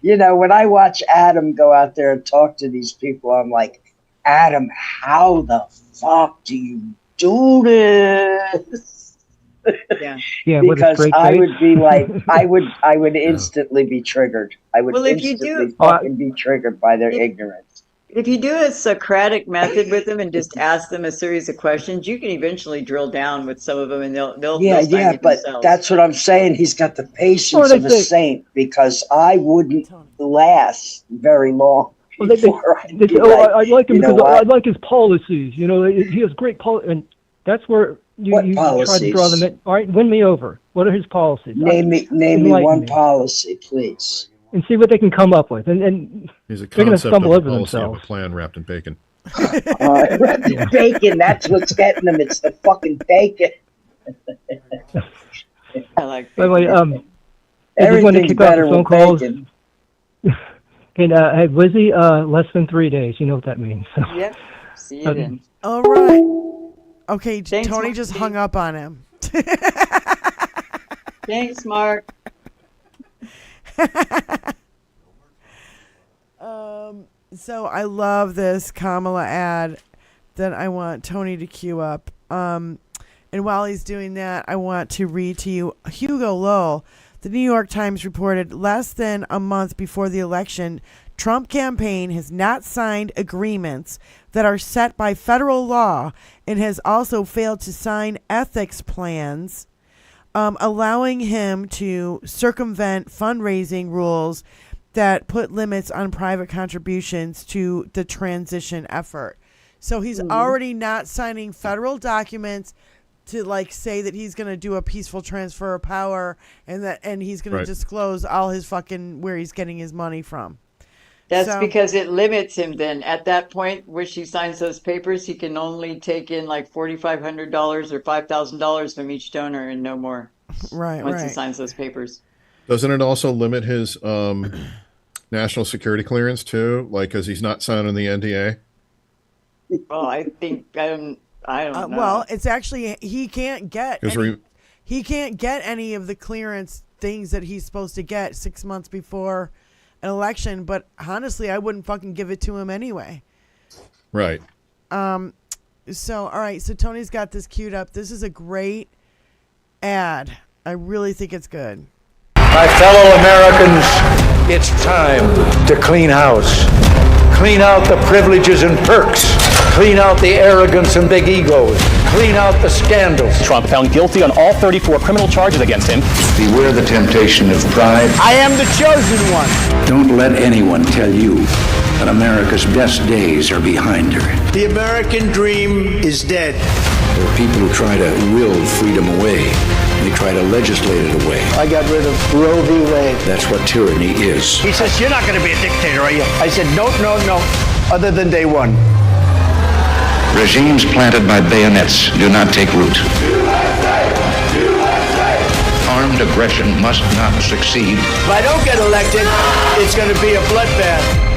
when I watch Adam go out there and talk to these people, I'm like, Adam, how the fuck do you do this? Because I would be like, I would instantly be triggered. I would instantly fucking be triggered by their ignorance. If you do a Socratic method with them and just ask them a series of questions, you can eventually drill down with some of them, and they'll but themselves. That's what I'm saying. He's got the patience of a saint, because I wouldn't last very long. I like him because I like his policies. He has great policies, and that's where you try to draw them in. All right, win me over. What are his policies? Name me one policy, please. And see what they can come up with, and He's a they're going to concept stumble of a over policy of themselves. a plan wrapped in bacon. Wrapped in bacon. That's what's getting them. It's the fucking bacon. I like. By the way, I just want to Everything's kick off better the phone with calls. bacon. And hey, Wizzy, less than 3 days. You know what that means. Yep. See you then. All right. Okay, Thanks, Tony Mark. just hung up on him. Thanks, Mark. So I love this Kamala ad that I want Tony to queue up. And while he's doing that, I want to read to you Hugo Lowell. The New York Times reported less than a month before the election, Trump campaign has not signed agreements that are set by federal law and has also failed to sign ethics plans allowing him to circumvent fundraising rules that put limits on private contributions to the transition effort. So he's already not signing federal documents to say that he's going to do a peaceful transfer of power and he's going to disclose all his fucking where he's getting his money from. That's because it limits him then. At that point where she signs those papers, he can only take in $4,500 or $5,000 from each donor and no more. Once he signs those papers. Doesn't it also limit his national security clearance too? Because he's not signing the NDA? Well, I think I don't know. Well, it's actually he can't get any of the clearance things that he's supposed to get 6 months before an election. But honestly, I wouldn't fucking give it to him anyway. Right. So all right. So Tony's got this queued up. This is a great ad. I really think it's good. My fellow Americans, it's time to clean house. Clean out the privileges and perks. Clean out the arrogance and big egos. Clean out the scandals. Trump found guilty on all 34 criminal charges against him. Beware the temptation of pride. I am the chosen one. Don't let anyone tell you that America's best days are behind her. The American dream is dead. There are people who try to will freedom away. They try to legislate it away. I got rid of Roe v. Wade. That's what tyranny is. He says, you're not going to be a dictator, are you? I said, no, other than day one. Regimes planted by bayonets do not take root. armed aggression must not succeed. If I don't get elected, it's going to be a bloodbath.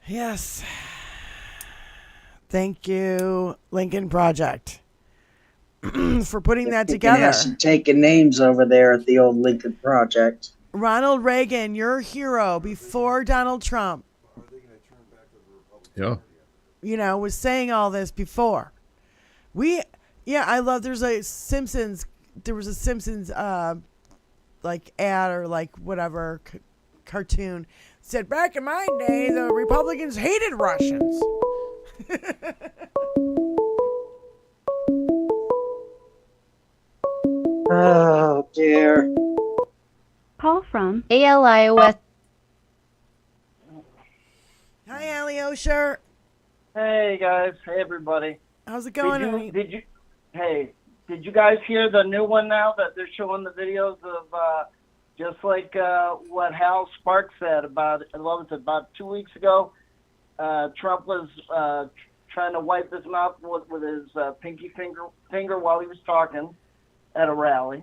Yes. Thank you, Lincoln Project, for putting that together. Taking names over there at the old Lincoln Project. Ronald Reagan, your hero before Donald Trump. Yeah. You know, was saying all this before. I love, there was a Simpsons like ad or like whatever cartoon said back in my day the Republicans hated Russians. Oh dear. Call from ALIOS. Hi, Alyosha. Hey guys, hey everybody. How's it going? Did you guys hear the new one now that they're showing the videos of just like what Hal Sparks said about 2 weeks ago? Trump was trying to wipe his mouth with his pinky finger while he was talking at a rally.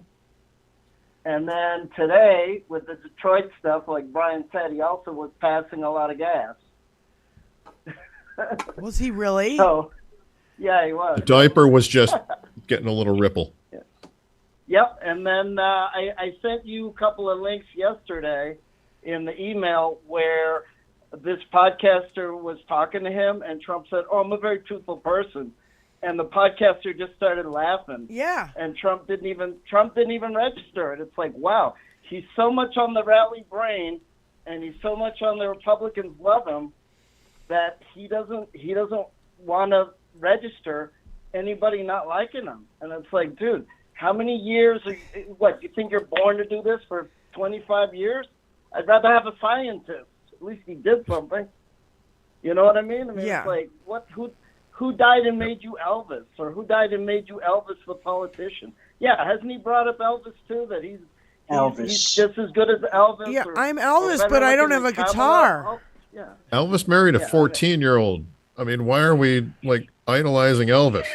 And then today, with the Detroit stuff, like Brian said, he also was passing a lot of gas. Was he really? So, yeah, he was. The diaper was just getting a little ripple. Yep, and then I sent you a couple of links yesterday in the email where this podcaster was talking to him, and Trump said, "Oh, I'm a very truthful person," and the podcaster just started laughing. Yeah. And Trump didn't even register it. It's like, wow, he's so much on the rally brain, and he's so much on the Republicans love him that he doesn't want to register anybody not liking him. And it's like, dude, how many years? You think you're born to do this for 25 years? I'd rather have a scientist. At least he did something. You know what I mean? Yeah. It's like, who died and made you Elvis? Or who died and made you Elvis the politician? Yeah, hasn't he brought up Elvis too? That he's just as good as Elvis? Yeah, I'm Elvis, but I don't have a guitar. Oh, yeah. Elvis married a 14-year-old. I mean, why are we like idolizing Elvis?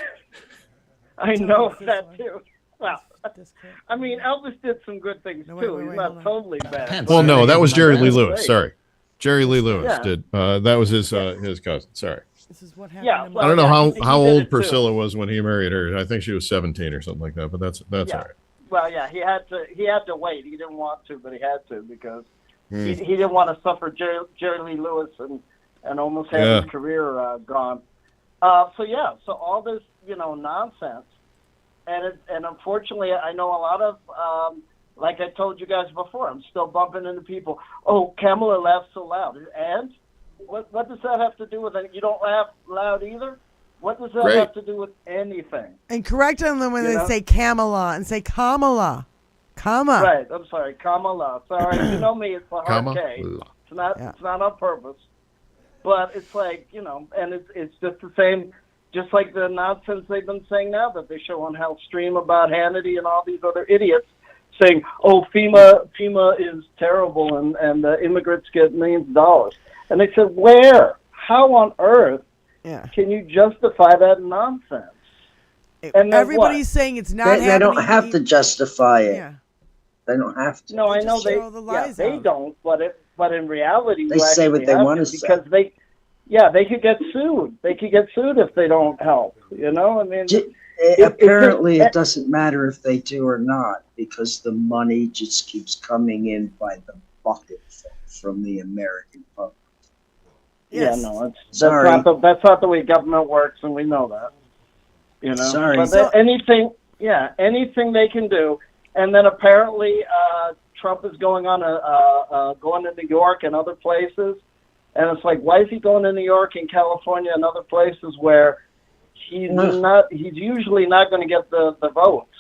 I know that too. Well, I mean, Elvis did some good things too. He's not totally bad. Well, no, that was Jerry Lee Lewis. Sorry, Jerry Lee Lewis Yeah. did. That was his cousin. Sorry. This is what happened. Yeah, to I don't know he how did old it too. Priscilla was when he married her. I think she was 17 or something like that. But that's Yeah. all right. Well, yeah, he had to wait. He didn't want to, but he had to because Hmm. he didn't want to suffer Jerry Lee Lewis and almost have his career gone. So all this nonsense, and unfortunately, I know a lot of like I told you guys before, I'm still bumping into people. Oh, Kamala laughs so loud, and what does that have to do with it? You don't laugh loud either. What does that have to do with anything? And correct them when You they know? say Kamala and say Kamala. Kamala. Right, I'm sorry, Kamala. Sorry, you know me, it's a hard Kamala. K. It's not on purpose. But it's like, and it's just the same, just like the nonsense they've been saying now that they show on Hell's Stream about Hannity and all these other idiots saying, oh, FEMA is terrible and the immigrants get millions of dollars. And they said, where? How on earth can you justify that nonsense? And then Everybody's what? saying it's not They don't happening. have to justify it. Yeah. They don't have to. No, I know just throw the lies they out. don't, but in reality, They you say what actually they have want to to say. because they could get sued. They could get sued if they don't help. I mean, Apparently, it doesn't matter if they do or not because the money just keeps coming in by the bucket from the American public. Yeah, no, Sorry. that's not the way government works, and we know that. Sorry. But anything they can do, and then apparently Trump is going on going to New York and other places, and it's like, why is he going to New York and California and other places where he's usually not going to get the votes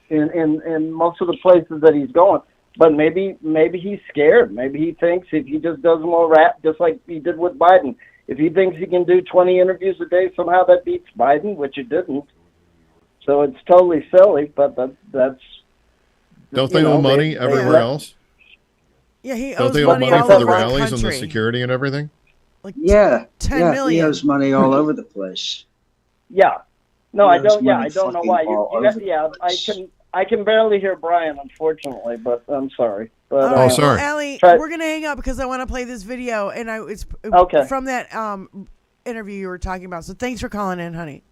in most of the places that he's going. But maybe he's scared. Maybe he thinks if he just does more rap, just like he did with Biden, if he thinks he can do 20 interviews a day, somehow that beats Biden, which it didn't. So it's totally silly, but that's... Don't they owe money everywhere else? Yeah, he Don't owes they owe money money all for the over rallies and the country. security and everything? like Yeah, 10 yeah, million. he owes money all over the place. Yeah. No, He I owes don't. Yeah, money I don't know fucking why. all You over the yeah, place. I can barely hear Brian, unfortunately, but I'm sorry. But All right, sorry. Well, Allie, Try- we're gonna hang up because I want to play this video, and it's Okay. from that interview you were talking about. So thanks for calling in, honey.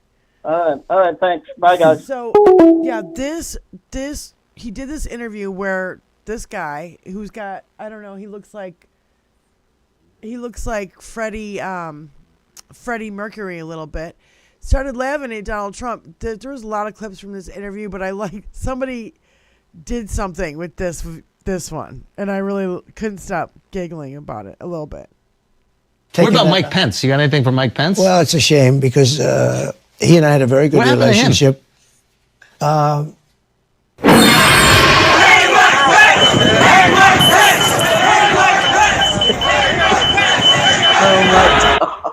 all right, thanks. Bye, guys. So yeah, this he did this interview where this guy who's got, I don't know, he looks like Freddie Mercury a little bit, started laughing at Donald Trump. There was a lot of clips from this interview, but I like somebody did something with this one, and I really couldn't stop giggling about it a little bit. What about Mike Pence? You got anything for Mike Pence? Well, it's a shame because he and I had a very good What happened to him? relationship.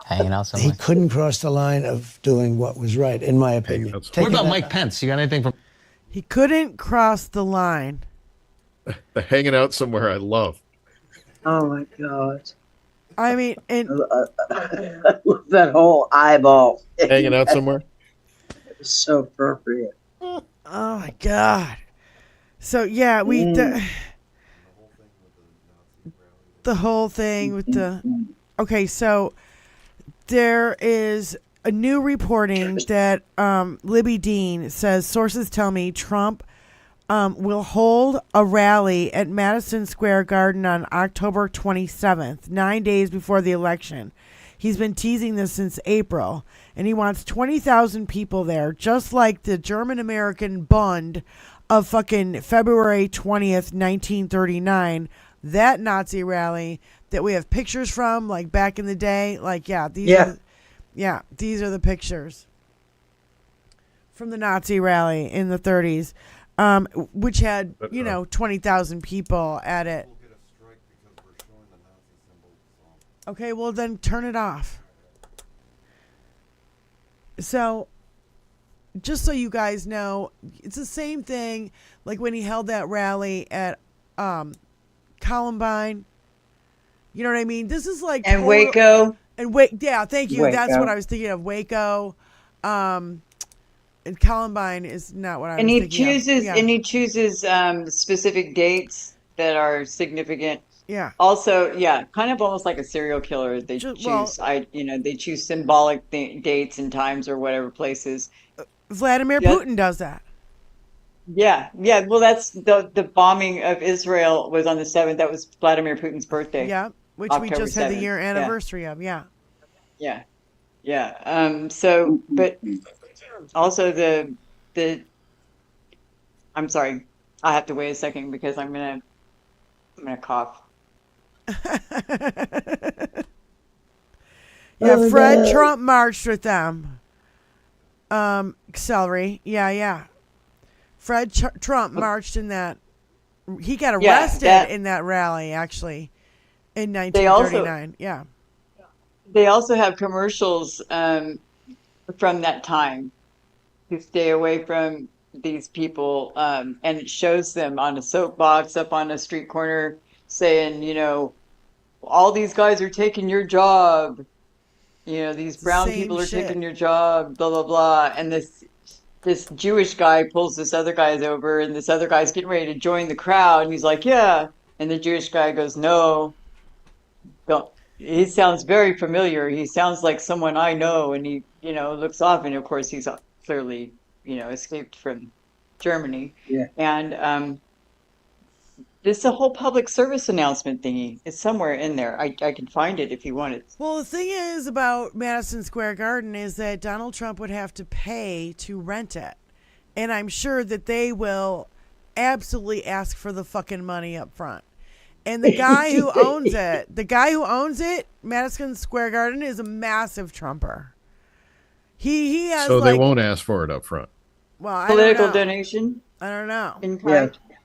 Hanging out somewhere. He couldn't cross the line of doing what was right, in my opinion. What about Mike Pence? You got anything for? He couldn't cross the line. The hanging out somewhere I love. Oh my God. I mean, and I love that whole eyeball. Hanging out somewhere? It's so appropriate. oh my God. So yeah, the whole thing with the. Okay, so there is a new reporting that Libby Dean says sources tell me Trump will hold a rally at Madison Square Garden on October 27th, 9 days before the election. He's been teasing this since April, and he wants 20,000 people there, just like the German-American Bund of fucking February 20th, 1939, that Nazi rally that we have pictures from, like back in the day. Like, these are the pictures from the Nazi rally in the 30s. Which had, 20,000 people at it. Okay, well then turn it off. So, just so you guys know, it's the same thing like when he held that rally at Columbine. You know what I mean? This is like And Waco. And yeah, thank you. Waco. That's what I was thinking of. Waco. And Columbine is not what I was And he thinking chooses of. Yeah. and he chooses specific dates that are significant. Yeah. Also, kind of almost like a serial killer. They they choose symbolic dates and times or whatever places. Vladimir Putin does that. Yeah. Well, that's the bombing of Israel was on the 7th. That was Vladimir Putin's birthday. Yeah, which we October just had the 7th. year anniversary of. Yeah. So, but also the. I'm sorry. I have to wait a second because I'm gonna cough. Yeah, Fred Trump marched with them. Celery. Yeah. Fred Trump marched in that. He got arrested in that rally, actually, in 1939. They also have commercials from that time to stay away from these people, and it shows them on a soapbox up on a street corner saying, all these guys are taking your job. These brown people are taking your job, blah, blah, blah. And this Jewish guy pulls this other guy's over, and this other guy's getting ready to join the crowd. And he's like, yeah. And the Jewish guy goes, no, don't. He sounds very familiar. He sounds like someone I know. And he, looks off. And of course, he's clearly, escaped from Germany. Yeah. And this is a whole public service announcement thingy. It's somewhere in there. I can find it if you want it. Well, the thing is about Madison Square Garden is that Donald Trump would have to pay to rent it. And I'm sure that they will absolutely ask for the fucking money up front. And the guy who owns it, Madison Square Garden, is a massive Trumper. He has so they won't ask for it up front. Well, I political don't know. donation. I don't know. In kind. Yeah.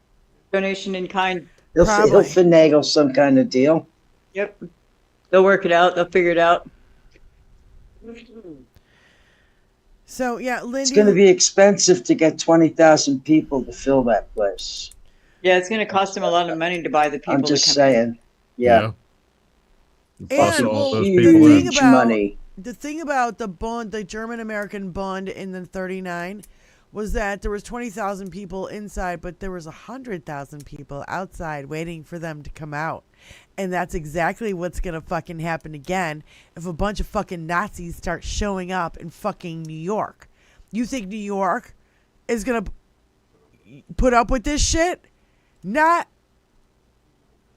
Donation in kind. He'll finagle some kind of deal. Yep. They'll work it out. They'll figure it out. So, Lindy. It's going to be expensive to get 20,000 people to fill that place. Yeah, it's going to cost them a lot of money to buy the people. I'm just saying. Yeah. Busting all those Huge people in. money. The thing about the Bund, the German-American Bund in the 39 was that there was 20,000 people inside, but there was 100,000 people outside waiting for them to come out. And that's exactly what's going to fucking happen again if a bunch of fucking Nazis start showing up in fucking New York. You think New York is going to put up with this shit? Not.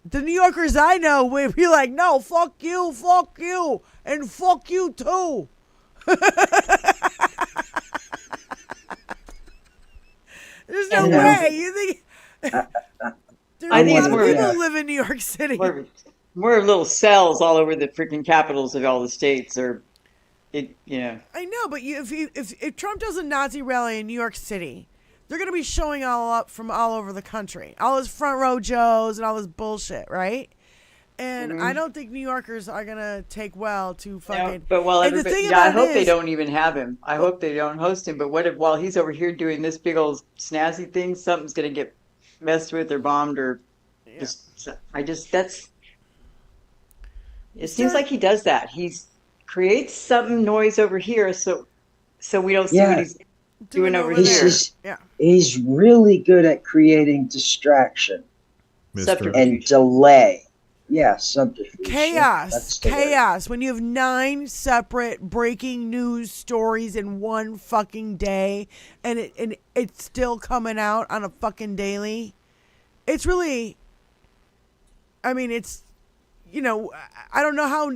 The New Yorkers I know would be like, no, fuck you, and fuck you too. There's no way. You think? I think it's more people live in New York City. More little cells all over the freaking capitals of all the states, or I know, but if Trump does a Nazi rally in New York City, they're going to be showing all up from all over the country. All his front row Joes and all this bullshit, right? And I don't think New Yorkers are going to take well to fucking... Yeah, but I hope they don't even have him. I hope they don't host him. But what if while he's over here doing this big old snazzy thing, something's going to get messed with or bombed or it seems like he does that. He creates some noise over here so we don't see what he's doing over here. He's really good at creating distraction and delay. Yeah, subterfuge. Chaos. When you have 9 separate breaking news stories in one fucking day, and it's still coming out on a fucking daily, it's really. I mean, it's. I don't know how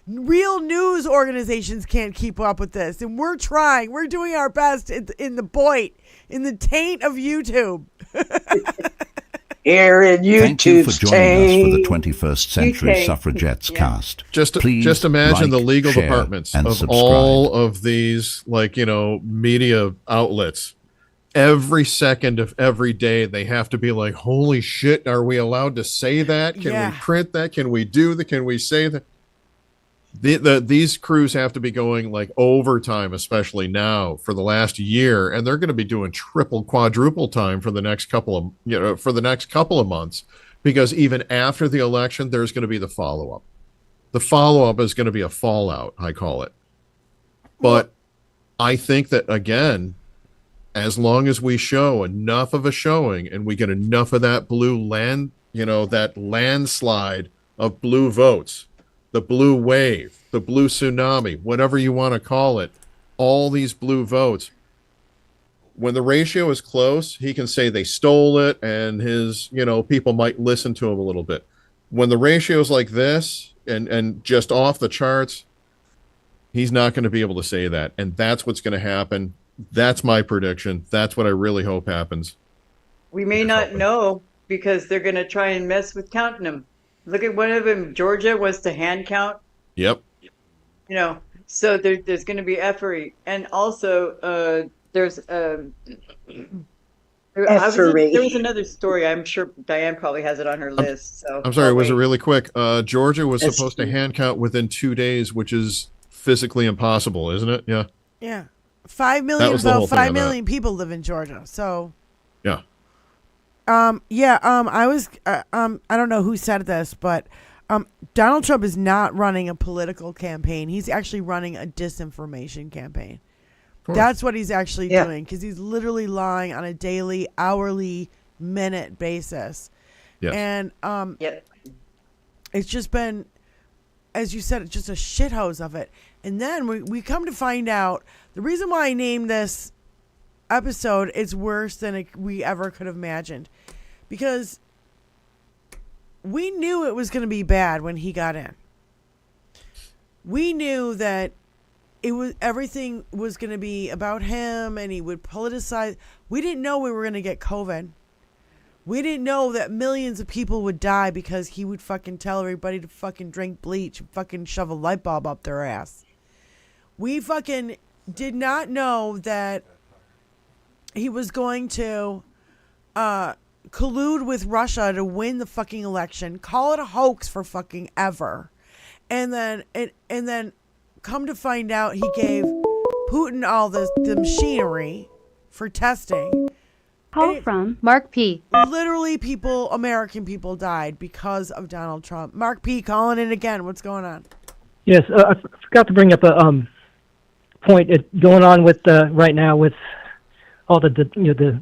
real news organizations can't keep up with this, and we're trying. We're doing our best in the taint of YouTube. Here in YouTube's Thank you for joining us for the 21st Century Suffragettes cast. Just imagine the legal departments of subscribe. all of these, media outlets. Every second of every day, they have to be like, holy shit, are we allowed to say that? Can we print that? Can we do that? Can we say that? These crews have to be going like overtime, especially now for the last year, and they're going to be doing triple, quadruple time for the next couple of months, because even after the election, there's going to be the follow-up. The follow-up is going to be a fallout, I call it. But I think that, again, as long as we show enough of a showing and we get enough of that blue land, that landslide of blue votes, the blue wave, the blue tsunami, whatever you want to call it, all these blue votes, when the ratio is close, he can say they stole it and his, people might listen to him a little bit. When the ratio is like this and just off the charts, he's not going to be able to say that. And that's what's going to happen. That's my prediction. That's what I really hope happens. We may not know because they're going to try and mess with counting them. Look at one of them. Georgia was to hand count. Yep. So there's going to be effery. And also there's there was another story. I'm sure Diane probably has it on her list. So I'm sorry, was it really quick? Georgia was supposed to hand count within 2 days, which is physically impossible, isn't it? Yeah. Yeah. 5 million, about 5 million people live in Georgia. So yeah. I was I don't know who said this, but Donald Trump is not running a political campaign. He's actually running a disinformation campaign. That's what he's actually doing, because he's literally lying on a daily, hourly, minute basis. Yes. And it's just been, as you said, it's just a shithose of it. And then we come to find out the reason why I named this episode is worse than we ever could have imagined, because we knew it was going to be bad when he got in. We knew that everything was going to be about him, and he would politicize. We didn't know we were going to get COVID. We didn't know that millions of people would die because he would fucking tell everybody to fucking drink bleach and fucking shove a light bulb up their ass. We fucking did not know that he was going to collude with Russia to win the fucking election, call it a hoax for fucking ever, and then come to find out he gave Putin all the machinery for testing, Call from Mark P. Literally, American people died because of Donald Trump. Mark P. calling in again. What's going on? Yes, I forgot to bring up a point going on with right now with all the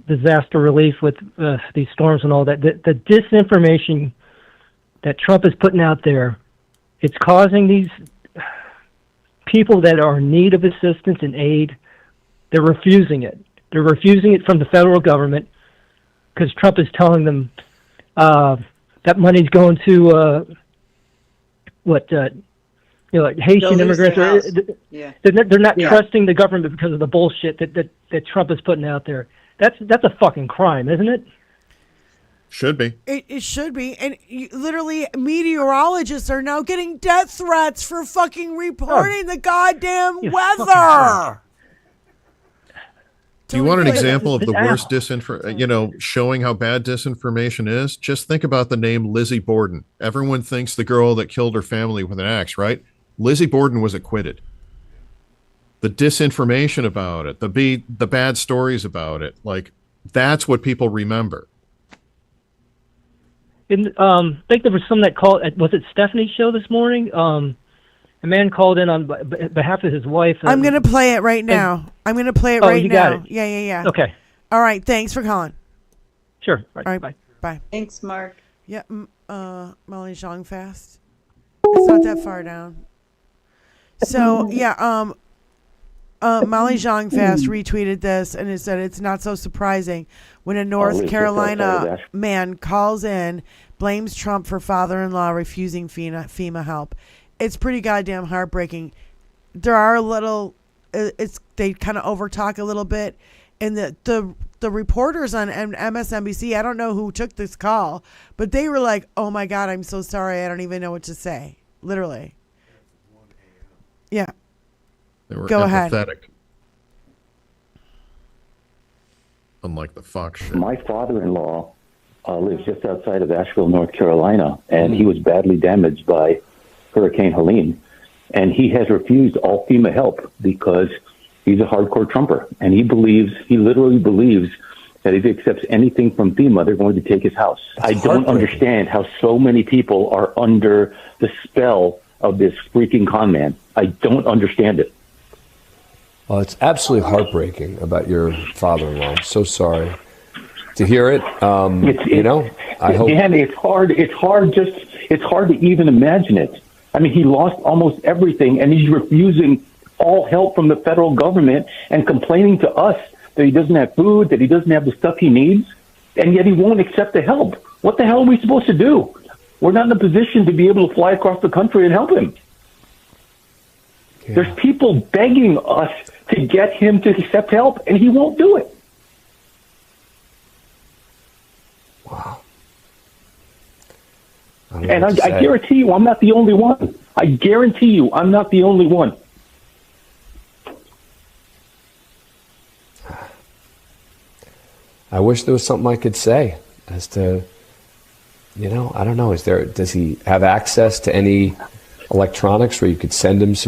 disaster relief with these storms and all that. The disinformation that Trump is putting out there, it's causing these people that are in need of assistance and aid, they're refusing it. They're refusing it from the federal government because Trump is telling them that money's going to like Haitian immigrants. They're not trusting the government because of the bullshit that Trump is putting out there. That's a fucking crime, isn't it? Should be. It should be. And literally, meteorologists are now getting death threats for fucking reporting the goddamn weather. Do you want an example of the worst showing how bad disinformation is? Just think about the name Lizzie Borden. Everyone thinks the girl that killed her family with an axe, right? Lizzie Borden was acquitted. The disinformation about it, the bad stories about it, like that's what people remember. I think there was some that called. Was it Stephanie's show this morning? A man called in on behalf of his wife. I'm going to play it right now. I'm going to play it right you now. Got it. Yeah. Okay. All right. Thanks for calling. Sure. All right. Bye. Bye. Thanks, Mark. Yeah. Molly Zhang Fast. It's not that far down. So, yeah. Molly Zhang Fast retweeted this and it said it's not so surprising when a North Carolina man calls in, blames Trump for father-in-law refusing FEMA help. It's pretty goddamn heartbreaking. There are they kind of overtalk a little bit, and the reporters on MSNBC, I don't know who took this call, but they were like, "Oh my God, I'm so sorry. I don't even know what to say." Literally. Yeah. They were Go empathetic. ahead. Unlike the Fox shit. My father-in-law lives just outside of Asheville, North Carolina, and he was badly damaged by Hurricane Helene, and he has refused all FEMA help because he's a hardcore Trumper, and he literally believes that if he accepts anything from FEMA, they're going to take his house. I don't understand how so many people are under the spell of this freaking con man. I don't understand it. Well, it's absolutely heartbreaking about your father-in-law. I'm so sorry to hear it. I hope. And it's hard to even imagine it. I mean, he lost almost everything, and he's refusing all help from the federal government and complaining to us that he doesn't have food, that he doesn't have the stuff he needs, and yet he won't accept the help. What the hell are we supposed to do? We're not in a position to be able to fly across the country and help him. Yeah. There's people begging us to get him to accept help, and he won't do it. Wow. And I guarantee you, I'm not the only one. I guarantee you, I'm not the only one. I wish there was something I could say as to, I don't know. Does he have access to any electronics where you could send him some